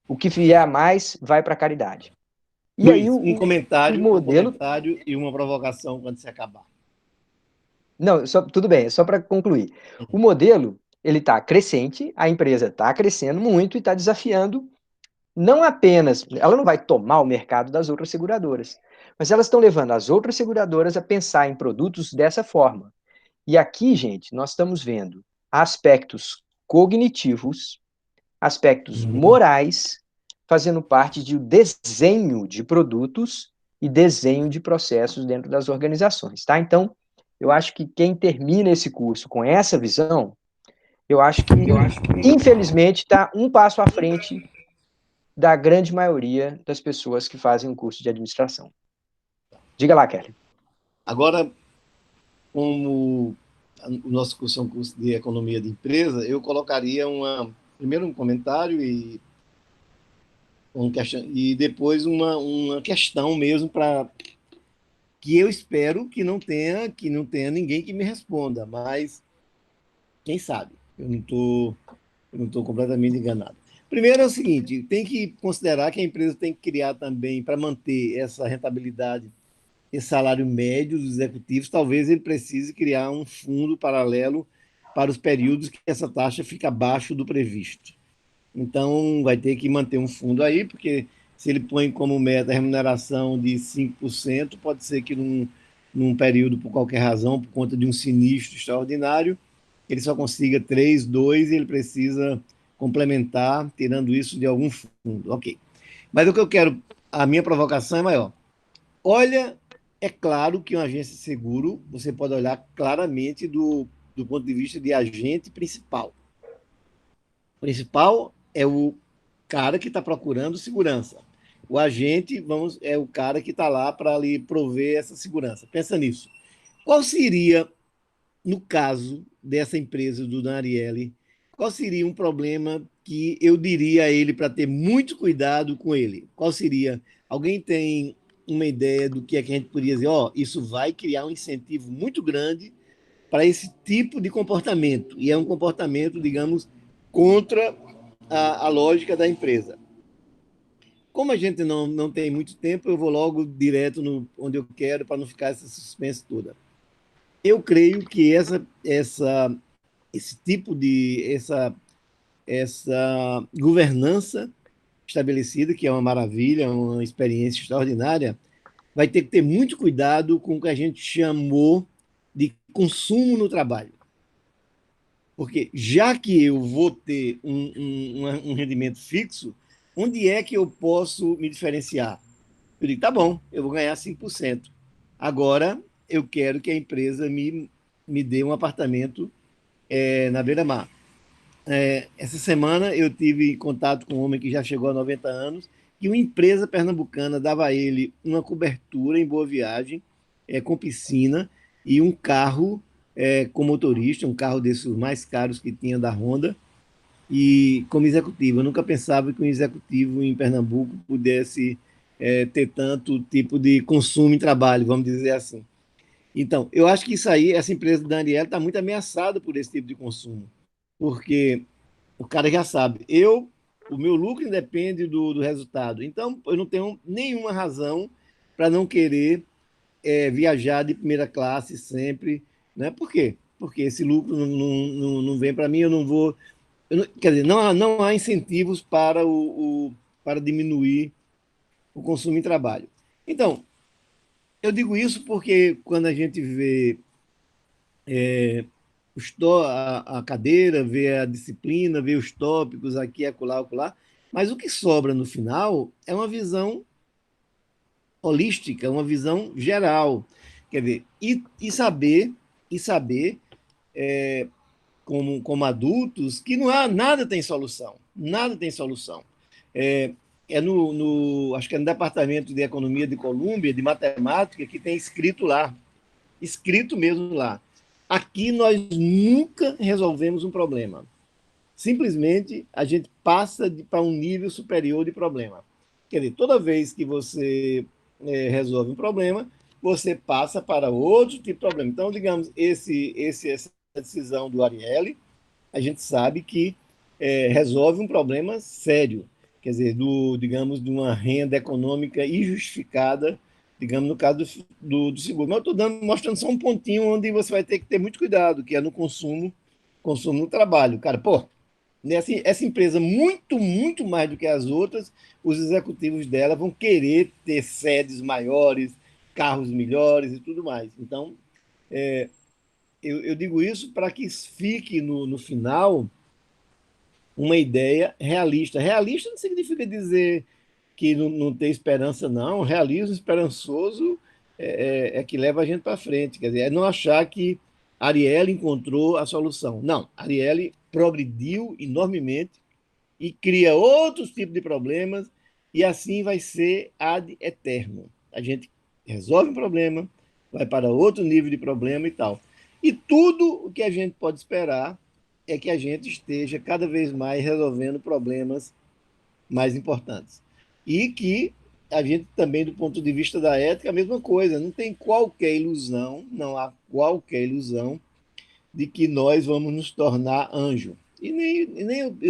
Speaker 1: O que vier a mais vai para a caridade. E
Speaker 2: Luiz,
Speaker 1: aí
Speaker 2: um comentário
Speaker 1: modelo...
Speaker 2: e uma provocação quando você acabar.
Speaker 1: Não, tudo bem, só para concluir. O modelo, ele está crescente, a empresa está crescendo muito e está desafiando, não apenas, ela não vai tomar o mercado das outras seguradoras, mas elas estão levando as outras seguradoras a pensar em produtos dessa forma. E aqui, gente, nós estamos vendo aspectos cognitivos, aspectos morais, fazendo parte de desenho de produtos e desenho de processos dentro das organizações, tá? Então, eu acho que quem termina esse curso com essa visão, eu acho que infelizmente, está um passo à frente da grande maioria das pessoas que fazem um curso de administração. Diga lá, Kelly.
Speaker 2: Agora, como o nosso curso é um curso de economia de empresa, eu colocaria primeiro um comentário e depois uma questão mesmo para que eu espero que não tenha ninguém que me responda, mas quem sabe? Eu não estou completamente enganado. Primeiro é o seguinte, tem que considerar que a empresa tem que criar também, para manter essa rentabilidade, esse salário médio dos executivos, talvez ele precise criar um fundo paralelo para os períodos que essa taxa fica abaixo do previsto. Então, vai ter que manter um fundo aí, porque se ele põe como meta a remuneração de 5%, pode ser que num período, por qualquer razão, por conta de um sinistro extraordinário, ele só consiga 3, 2 e ele precisa complementar, tirando isso de algum fundo. Ok. Mas o que eu quero, a minha provocação é maior. Olha, é claro que uma agência de seguro, você pode olhar claramente do ponto de vista de agente principal. O principal é o cara que está procurando segurança. O agente é o cara que está lá para lhe prover essa segurança. Pensa nisso. Qual seria, no caso dessa empresa do Daniele, qual seria um problema que eu diria a ele para ter muito cuidado com ele? Qual seria? Alguém tem uma ideia do que é que a gente poderia dizer? Isso vai criar um incentivo muito grande para esse tipo de comportamento. E é um comportamento, digamos, contra a lógica da empresa. Como a gente não tem muito tempo, eu vou logo direto onde eu quero para não ficar essa suspense toda. Eu creio que esse tipo de essa governança estabelecida, que é uma maravilha, uma experiência extraordinária, vai ter que ter muito cuidado com o que a gente chamou de consumo no trabalho. Porque já que eu vou ter um rendimento fixo, onde é que eu posso me diferenciar? Eu digo, tá bom, eu vou ganhar 5%. Agora, eu quero que a empresa me dê um apartamento na beira-mar. essa semana eu tive contato com um homem que já chegou a 90 anos, que uma empresa pernambucana dava a ele uma cobertura em Boa Viagem, com piscina, e um carro com motorista, um carro desses mais caros que tinha da Honda, e como executivo. Eu nunca pensava que um executivo em Pernambuco pudesse ter tanto tipo de consumo em trabalho, vamos dizer assim. Então, eu acho que isso aí, essa empresa da Daniela está muito ameaçada por esse tipo de consumo, porque o cara já sabe, o meu lucro independe do resultado. Então, eu não tenho nenhuma razão para não querer viajar de primeira classe sempre, né? Por quê? Porque esse lucro não vem para mim, eu não vou. Quer dizer, não há incentivos para diminuir o consumo em trabalho. Então, eu digo isso porque quando a gente vê a cadeira, vê a disciplina, vê os tópicos aqui, acolá, acolá, mas o que sobra no final é uma visão holística, uma visão geral. Quer ver, e saber como adultos que não há nada tem solução, nada tem solução. É, acho que é no Departamento de Economia de Colômbia, de Matemática, que tem escrito mesmo lá. Aqui nós nunca resolvemos um problema. Simplesmente a gente passa para um nível superior de problema. Quer dizer, toda vez que você resolve um problema, você passa para outro tipo de problema. Então, digamos, essa decisão do Ariely, a gente sabe que resolve um problema sério, quer dizer, digamos, de uma renda econômica injustificada, digamos, no caso do seguro. Mas eu estou mostrando só um pontinho onde você vai ter que ter muito cuidado, que é no consumo no trabalho. Cara, pô, essa empresa, muito, muito mais do que as outras, os executivos dela vão querer ter sedes maiores, carros melhores e tudo mais. Então, eu digo isso para que fique no final uma ideia realista. Realista não significa dizer que não tem esperança, não. Realismo esperançoso é que leva a gente para frente. Quer dizer, é não achar que Ariely encontrou a solução. Não, Ariely progrediu enormemente e cria outros tipos de problemas, e assim vai ser ad eterno. A gente resolve um problema, vai para outro nível de problema e tal. E tudo o que a gente pode esperar é que a gente esteja cada vez mais resolvendo problemas mais importantes. E que a gente também, do ponto de vista da ética, a mesma coisa. Não tem qualquer ilusão, não há qualquer ilusão de que nós vamos nos tornar anjo. Eu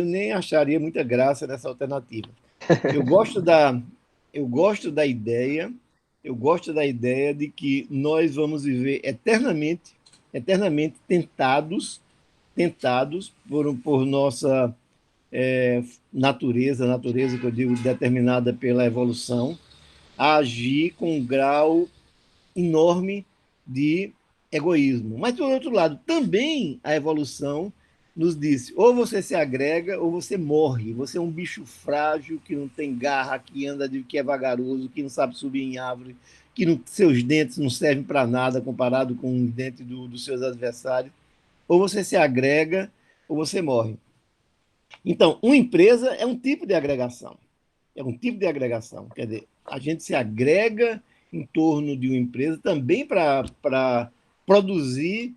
Speaker 2: nem acharia muita graça nessa alternativa. Eu gosto da, eu gosto da ideia, eu gosto da ideia de que nós vamos viver eternamente, eternamente tentados por nossa natureza que eu digo determinada pela evolução, a agir com um grau enorme de egoísmo. Mas, por outro lado, também a evolução nos disse: ou você se agrega ou você morre. Você é um bicho frágil que não tem garra, que é vagaroso, que não sabe subir em árvore, que seus dentes não servem para nada comparado com os dentes dos seus adversários. Ou você se agrega ou você morre. Então, uma empresa é um tipo de agregação. É um tipo de agregação. Quer dizer, a gente se agrega em torno de uma empresa também para produzir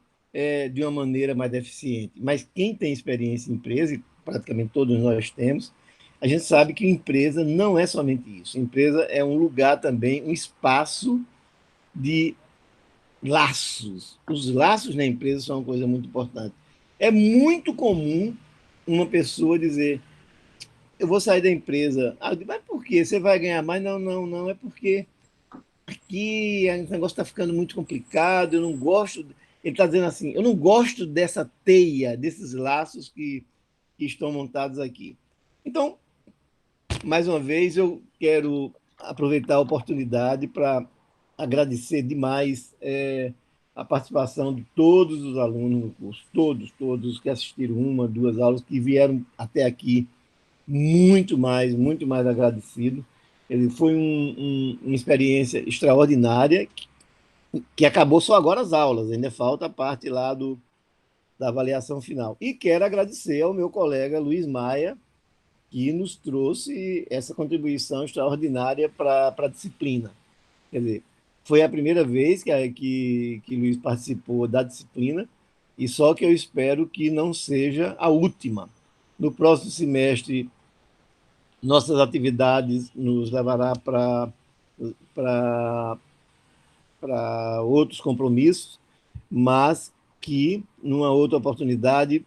Speaker 2: de uma maneira mais eficiente. Mas quem tem experiência em empresa, e praticamente todos nós temos, a gente sabe que empresa não é somente isso. Empresa é um lugar também, um espaço de laços. Os laços na empresa são uma coisa muito importante. É muito comum uma pessoa dizer: eu vou sair da empresa. Ah, eu digo, mas por quê? Você vai ganhar mais? Não, não, não. É porque aqui o negócio está ficando muito complicado. Eu não gosto. Ele está dizendo assim: eu não gosto dessa teia, desses laços que estão montados aqui. Então, mais uma vez, eu quero aproveitar a oportunidade para agradecer demais a participação de todos os alunos no curso, todos que assistiram uma, duas aulas, que vieram até aqui muito mais agradecido. Ele foi uma experiência extraordinária que acabou só agora as aulas, ainda falta a parte lá da avaliação final. E quero agradecer ao meu colega Luiz Maia, que nos trouxe essa contribuição extraordinária para a disciplina. Quer dizer, foi a primeira vez que Luiz participou da disciplina, e só que eu espero que não seja a última. No próximo semestre, nossas atividades nos levará para outros compromissos, mas que, numa outra oportunidade,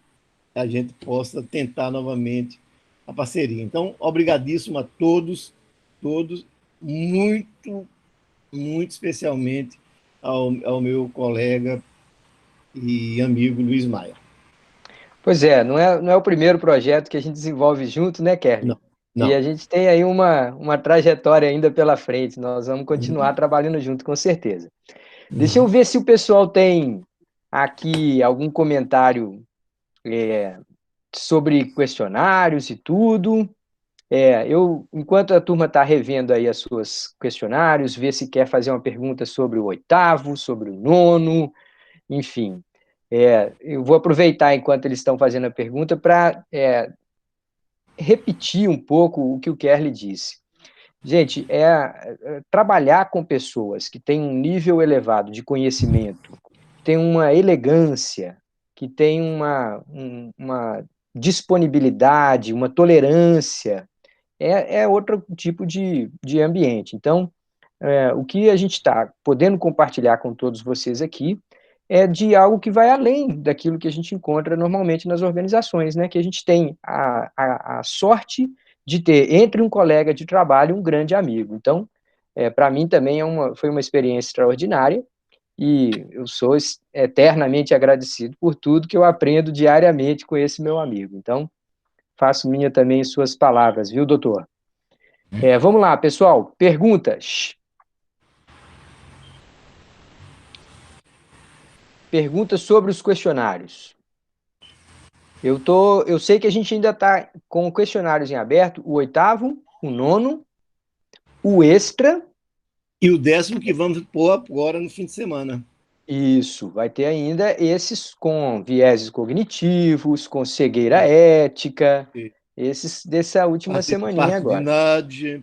Speaker 2: a gente possa tentar novamente a parceria. Então, obrigadíssimo a todos, muito, muito especialmente ao meu colega e amigo Luiz Maia.
Speaker 1: Pois é, não é o primeiro projeto que a gente desenvolve junto, né, Kerley?
Speaker 2: Não,
Speaker 1: E
Speaker 2: não.
Speaker 1: a gente tem aí uma trajetória ainda pela frente, nós vamos continuar trabalhando junto, com certeza. Deixa eu ver se o pessoal tem aqui algum comentário sobre questionários e tudo. Enquanto a turma está revendo aí as suas questionários, vê se quer fazer uma pergunta sobre o oitavo, sobre o nono, enfim. Eu vou aproveitar enquanto eles estão fazendo a pergunta para repetir um pouco o que o Kerley disse. Gente, trabalhar com pessoas que têm um nível elevado de conhecimento, que têm uma elegância, que têm uma disponibilidade, uma tolerância, é outro tipo de ambiente. Então, o que a gente está podendo compartilhar com todos vocês aqui é de algo que vai além daquilo que a gente encontra normalmente nas organizações, né? Que a gente tem a sorte de ter, entre um colega de trabalho, um grande amigo. Então, para mim também foi uma experiência extraordinária e eu sou eternamente agradecido por tudo que eu aprendo diariamente com esse meu amigo. Então, faço minha também suas palavras, viu, doutor? Vamos lá, pessoal, perguntas. Perguntas sobre os questionários. Eu sei que a gente ainda está com questionários em aberto, o oitavo, o nono, o extra.
Speaker 2: E o 10º que vamos pôr agora no fim de semana.
Speaker 1: Isso, vai ter ainda esses com vieses cognitivos, com cegueira ética, esses dessa última semaninha agora.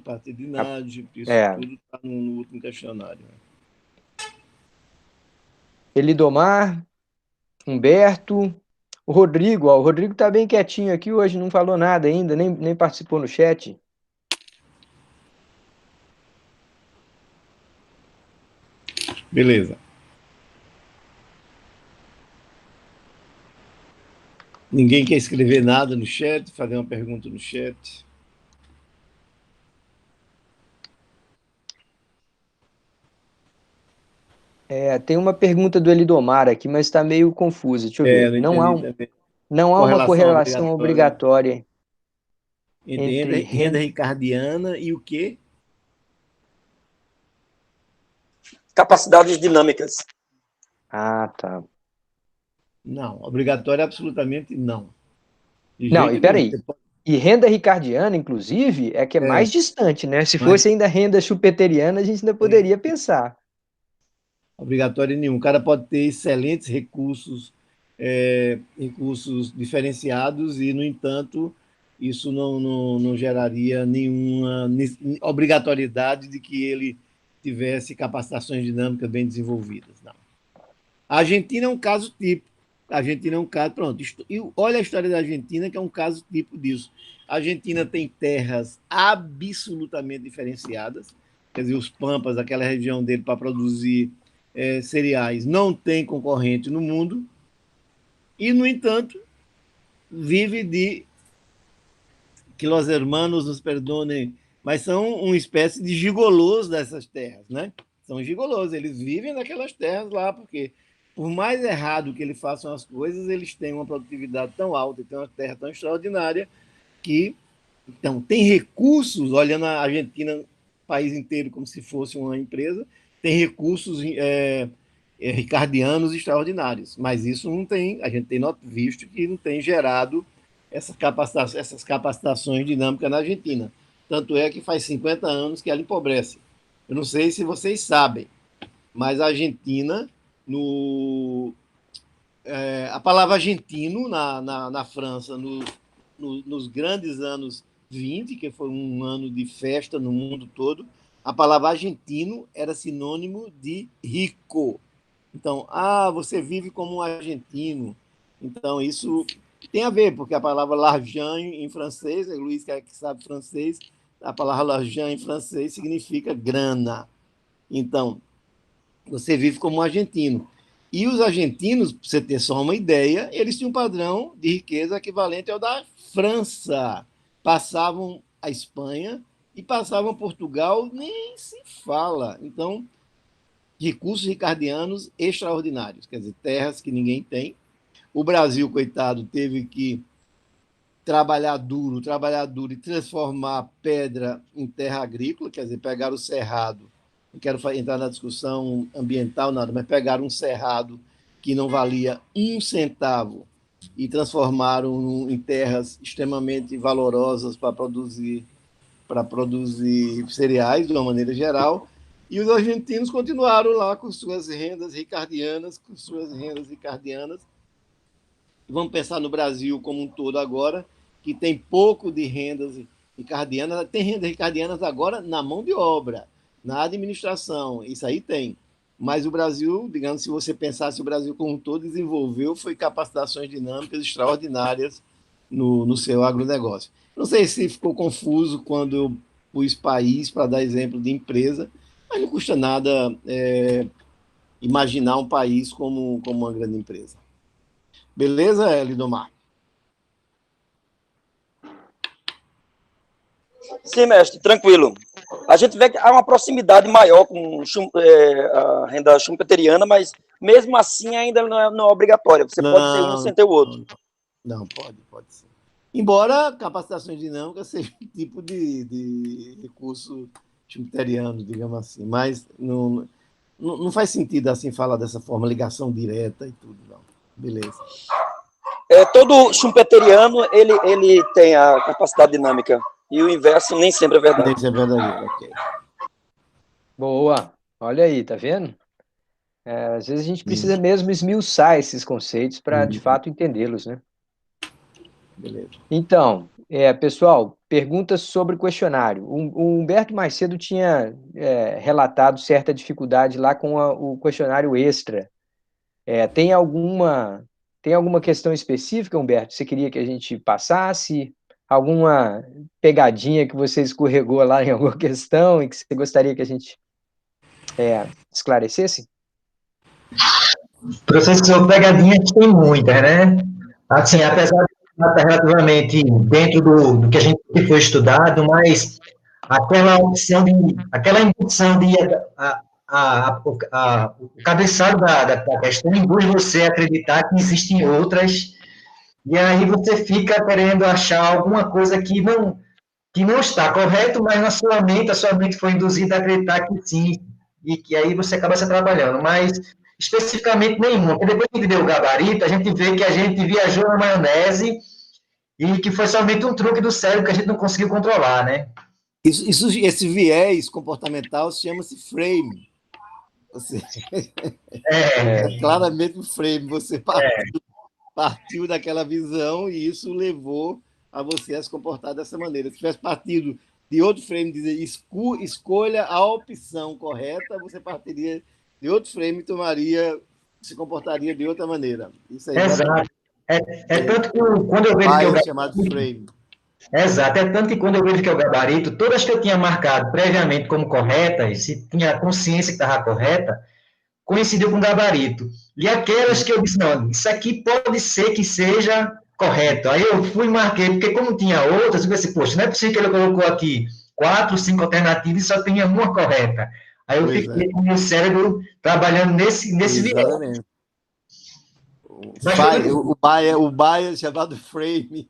Speaker 2: Parte de NAD, isso tudo está no último questionário.
Speaker 1: Elidomar, Humberto, o Rodrigo está bem quietinho aqui hoje, não falou nada ainda, nem participou no chat.
Speaker 2: Beleza. Ninguém quer escrever nada no chat, fazer uma pergunta no chat?
Speaker 1: Tem uma pergunta do Elidomar aqui, mas está meio confusa. Deixa eu ver.
Speaker 2: Não entendi também.
Speaker 1: Não há uma correlação obrigatória
Speaker 2: entre renda ricardiana e o quê?
Speaker 5: Capacidades dinâmicas.
Speaker 1: Ah, tá.
Speaker 2: Não, obrigatório absolutamente não.
Speaker 1: Não, e peraí. E renda ricardiana, inclusive, é que é mais distante, né? Se fosse ainda renda chupeteriana, a gente ainda poderia pensar.
Speaker 2: Obrigatório nenhum. O cara pode ter excelentes recursos, recursos diferenciados e, no entanto, isso não geraria nenhuma obrigatoriedade de que ele tivesse capacitações dinâmicas bem desenvolvidas. Não. A Argentina é um caso típico. A Argentina é um caso, pronto. E olha a história da Argentina, que é um caso típico disso. A Argentina tem terras absolutamente diferenciadas, quer dizer, os pampas, aquela região dele para produzir cereais, não tem concorrente no mundo, e, no entanto, vive de, que os hermanos nos perdonem, mas são uma espécie de gigolôs dessas terras, né? São gigolôs, eles vivem naquelas terras lá, porque por mais errado que eles façam as coisas, eles têm uma produtividade tão alta e têm uma terra tão extraordinária que, então, tem recursos, olhando a Argentina, o país inteiro como se fosse uma empresa, tem recursos ricardianos extraordinários, mas isso não tem, a gente tem visto que não tem gerado essas capacitações dinâmicas na Argentina. Tanto é que faz 50 anos que ela empobrece. Eu não sei se vocês sabem, mas a Argentina, A palavra argentino na França, nos grandes anos 20, que foi um ano de festa no mundo todo, a palavra argentino era sinônimo de rico. Então, você vive como um argentino. Então, isso tem a ver, porque a palavra l'argent em francês, o Luiz que sabe francês, a palavra l'argent em francês significa grana. Então, você vive como um argentino. E os argentinos, para você ter só uma ideia, eles tinham um padrão de riqueza equivalente ao da França. Passavam a Espanha e passavam Portugal, nem se fala. Então, recursos ricardianos extraordinários, quer dizer, terras que ninguém tem. O Brasil, coitado, teve que trabalhar duro e transformar pedra em terra agrícola, quer dizer, pegar o cerrado. Não quero entrar na discussão ambiental, nada, mas pegaram um cerrado que não valia um centavo e transformaram em terras extremamente valorosas para produzir cereais, de uma maneira geral, e os argentinos continuaram lá com suas rendas ricardianas, Vamos pensar no Brasil como um todo agora, que tem pouco de rendas ricardianas, tem rendas ricardianas agora na mão de obra, na administração, isso aí tem. Mas o Brasil, digamos, se você pensasse o Brasil como um todo, desenvolveu, foi capacitações dinâmicas extraordinárias no seu agronegócio. Não sei se ficou confuso quando eu pus país para dar exemplo de empresa, mas não custa nada imaginar um país como uma grande empresa. Beleza, Lidomar?
Speaker 5: Sim, mestre, tranquilo. A gente vê que há uma proximidade maior com a renda schumpeteriana, mas mesmo assim ainda não é obrigatória. Você pode ter um sem ter o outro.
Speaker 2: Não, pode ser. Embora capacitações dinâmicas seja um tipo de recurso schumpeteriano, digamos assim, mas não faz sentido assim falar dessa forma, ligação direta e tudo, não. Beleza.
Speaker 5: Todo schumpeteriano, ele tem a capacidade dinâmica, e o inverso nem sempre é verdade.
Speaker 2: Nem sempre é verdadeiro, ok.
Speaker 1: Boa, olha aí, tá vendo? Às vezes a gente precisa mesmo esmiuçar esses conceitos para, de fato, entendê-los, né?
Speaker 2: Beleza.
Speaker 1: Então, pessoal, perguntas sobre o questionário. O Humberto mais cedo tinha relatado certa dificuldade lá com o questionário extra. Tem alguma questão específica, Humberto? Você queria que a gente passasse? Alguma pegadinha que você escorregou lá em alguma questão e que você gostaria que a gente esclarecesse?
Speaker 6: Professor, pegadinhas tem muitas, né? Assim, apesar de estar relativamente dentro do que a gente foi estudado, mas aquela indução de o cabeçalho da questão induz você a acreditar que existem outras, e aí você fica querendo achar alguma coisa que não está correto, mas a sua mente foi induzida a acreditar que sim, e que aí você acaba se atrapalhando, mas especificamente nenhuma, porque depois que a gente vê o gabarito, a gente vê que a gente viajou na maionese e que foi somente um truque do cérebro que a gente não conseguiu controlar, né?
Speaker 2: Esse viés comportamental chama-se frame. Claramente um frame. Você partiu daquela visão e isso levou a você a se comportar dessa maneira. Se tivesse partido de outro frame, dizer escolha a opção correta, você partiria de outro frame e se comportaria de outra maneira. Isso aí.
Speaker 6: Exato. Tanto que quando eu vejo que eu
Speaker 2: chamado frame.
Speaker 6: Exato, tanto que quando eu vejo que é o gabarito, todas que eu tinha marcado previamente como corretas, se tinha consciência que estava correta, coincidiu com o gabarito. E aquelas que eu disse, não, isso aqui pode ser que seja correto. Aí eu fui e marquei, porque como tinha outras, eu pensei, poxa, não é possível que ele colocou aqui 4, 5 alternativas e só tinha uma correta. Aí eu fiquei com o meu cérebro trabalhando nesse
Speaker 2: Exatamente. O Baia chamado frame.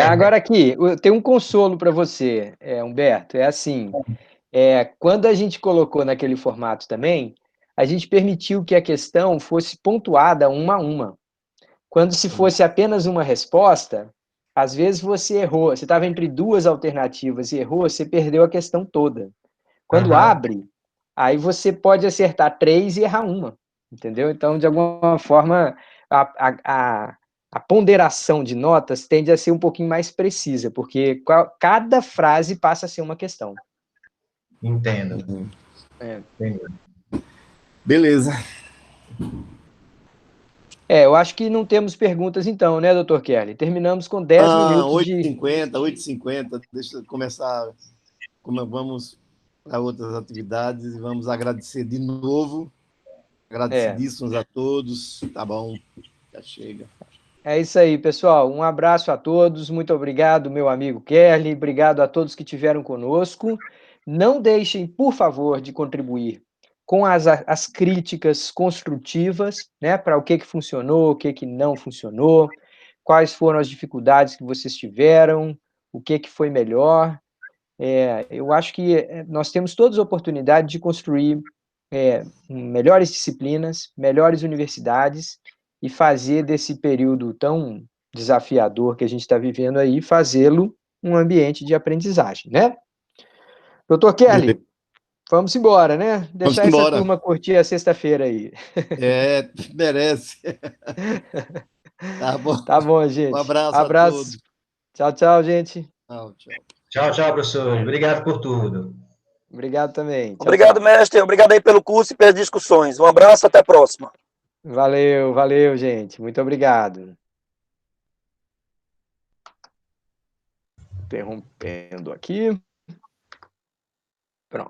Speaker 1: Agora aqui, tem um consolo para você, Humberto. É assim, quando a gente colocou naquele formato também, a gente permitiu que a questão fosse pontuada uma a uma. Quando se fosse apenas uma resposta, às vezes você errou. Você estava entre duas alternativas e errou, você perdeu a questão toda. Quando abre, aí você pode acertar 3 e errar uma, entendeu? Então, de alguma forma, a ponderação de notas tende a ser um pouquinho mais precisa, porque cada frase passa a ser uma questão.
Speaker 6: Entendo. Entendi.
Speaker 2: Beleza.
Speaker 1: Eu acho que não temos perguntas então, né, doutor Kelly? Terminamos com 10 minutos de...
Speaker 2: 8h50. Deixa eu começar. Vamos para outras atividades e vamos agradecer de novo. Agradecidíssimos a todos. Tá bom, já chega.
Speaker 1: É isso aí, pessoal. Um abraço a todos. Muito obrigado, meu amigo Kelly. Obrigado a todos que estiveram conosco. Não deixem, por favor, de contribuir com as críticas construtivas, né, para o que funcionou, o que não funcionou, quais foram as dificuldades que vocês tiveram, o que foi melhor. Eu acho que nós temos todas as oportunidades de construir melhores disciplinas, melhores universidades e fazer desse período tão desafiador que a gente está vivendo aí, fazê-lo um ambiente de aprendizagem, né? Doutor Kelly, vamos embora, né? Deixar essa turma curtir a sexta-feira aí.
Speaker 2: Merece. Tá bom.
Speaker 1: Tá bom, gente.
Speaker 2: Um abraço a todos.
Speaker 1: Tchau, tchau, gente.
Speaker 6: Tchau, professor. Obrigado por tudo.
Speaker 1: Obrigado também. Tchau,
Speaker 5: obrigado,
Speaker 1: tchau.
Speaker 5: mestre. Obrigado aí pelo curso e pelas discussões. Um abraço, até a próxima.
Speaker 1: Valeu, gente. Muito obrigado. Interrompendo aqui.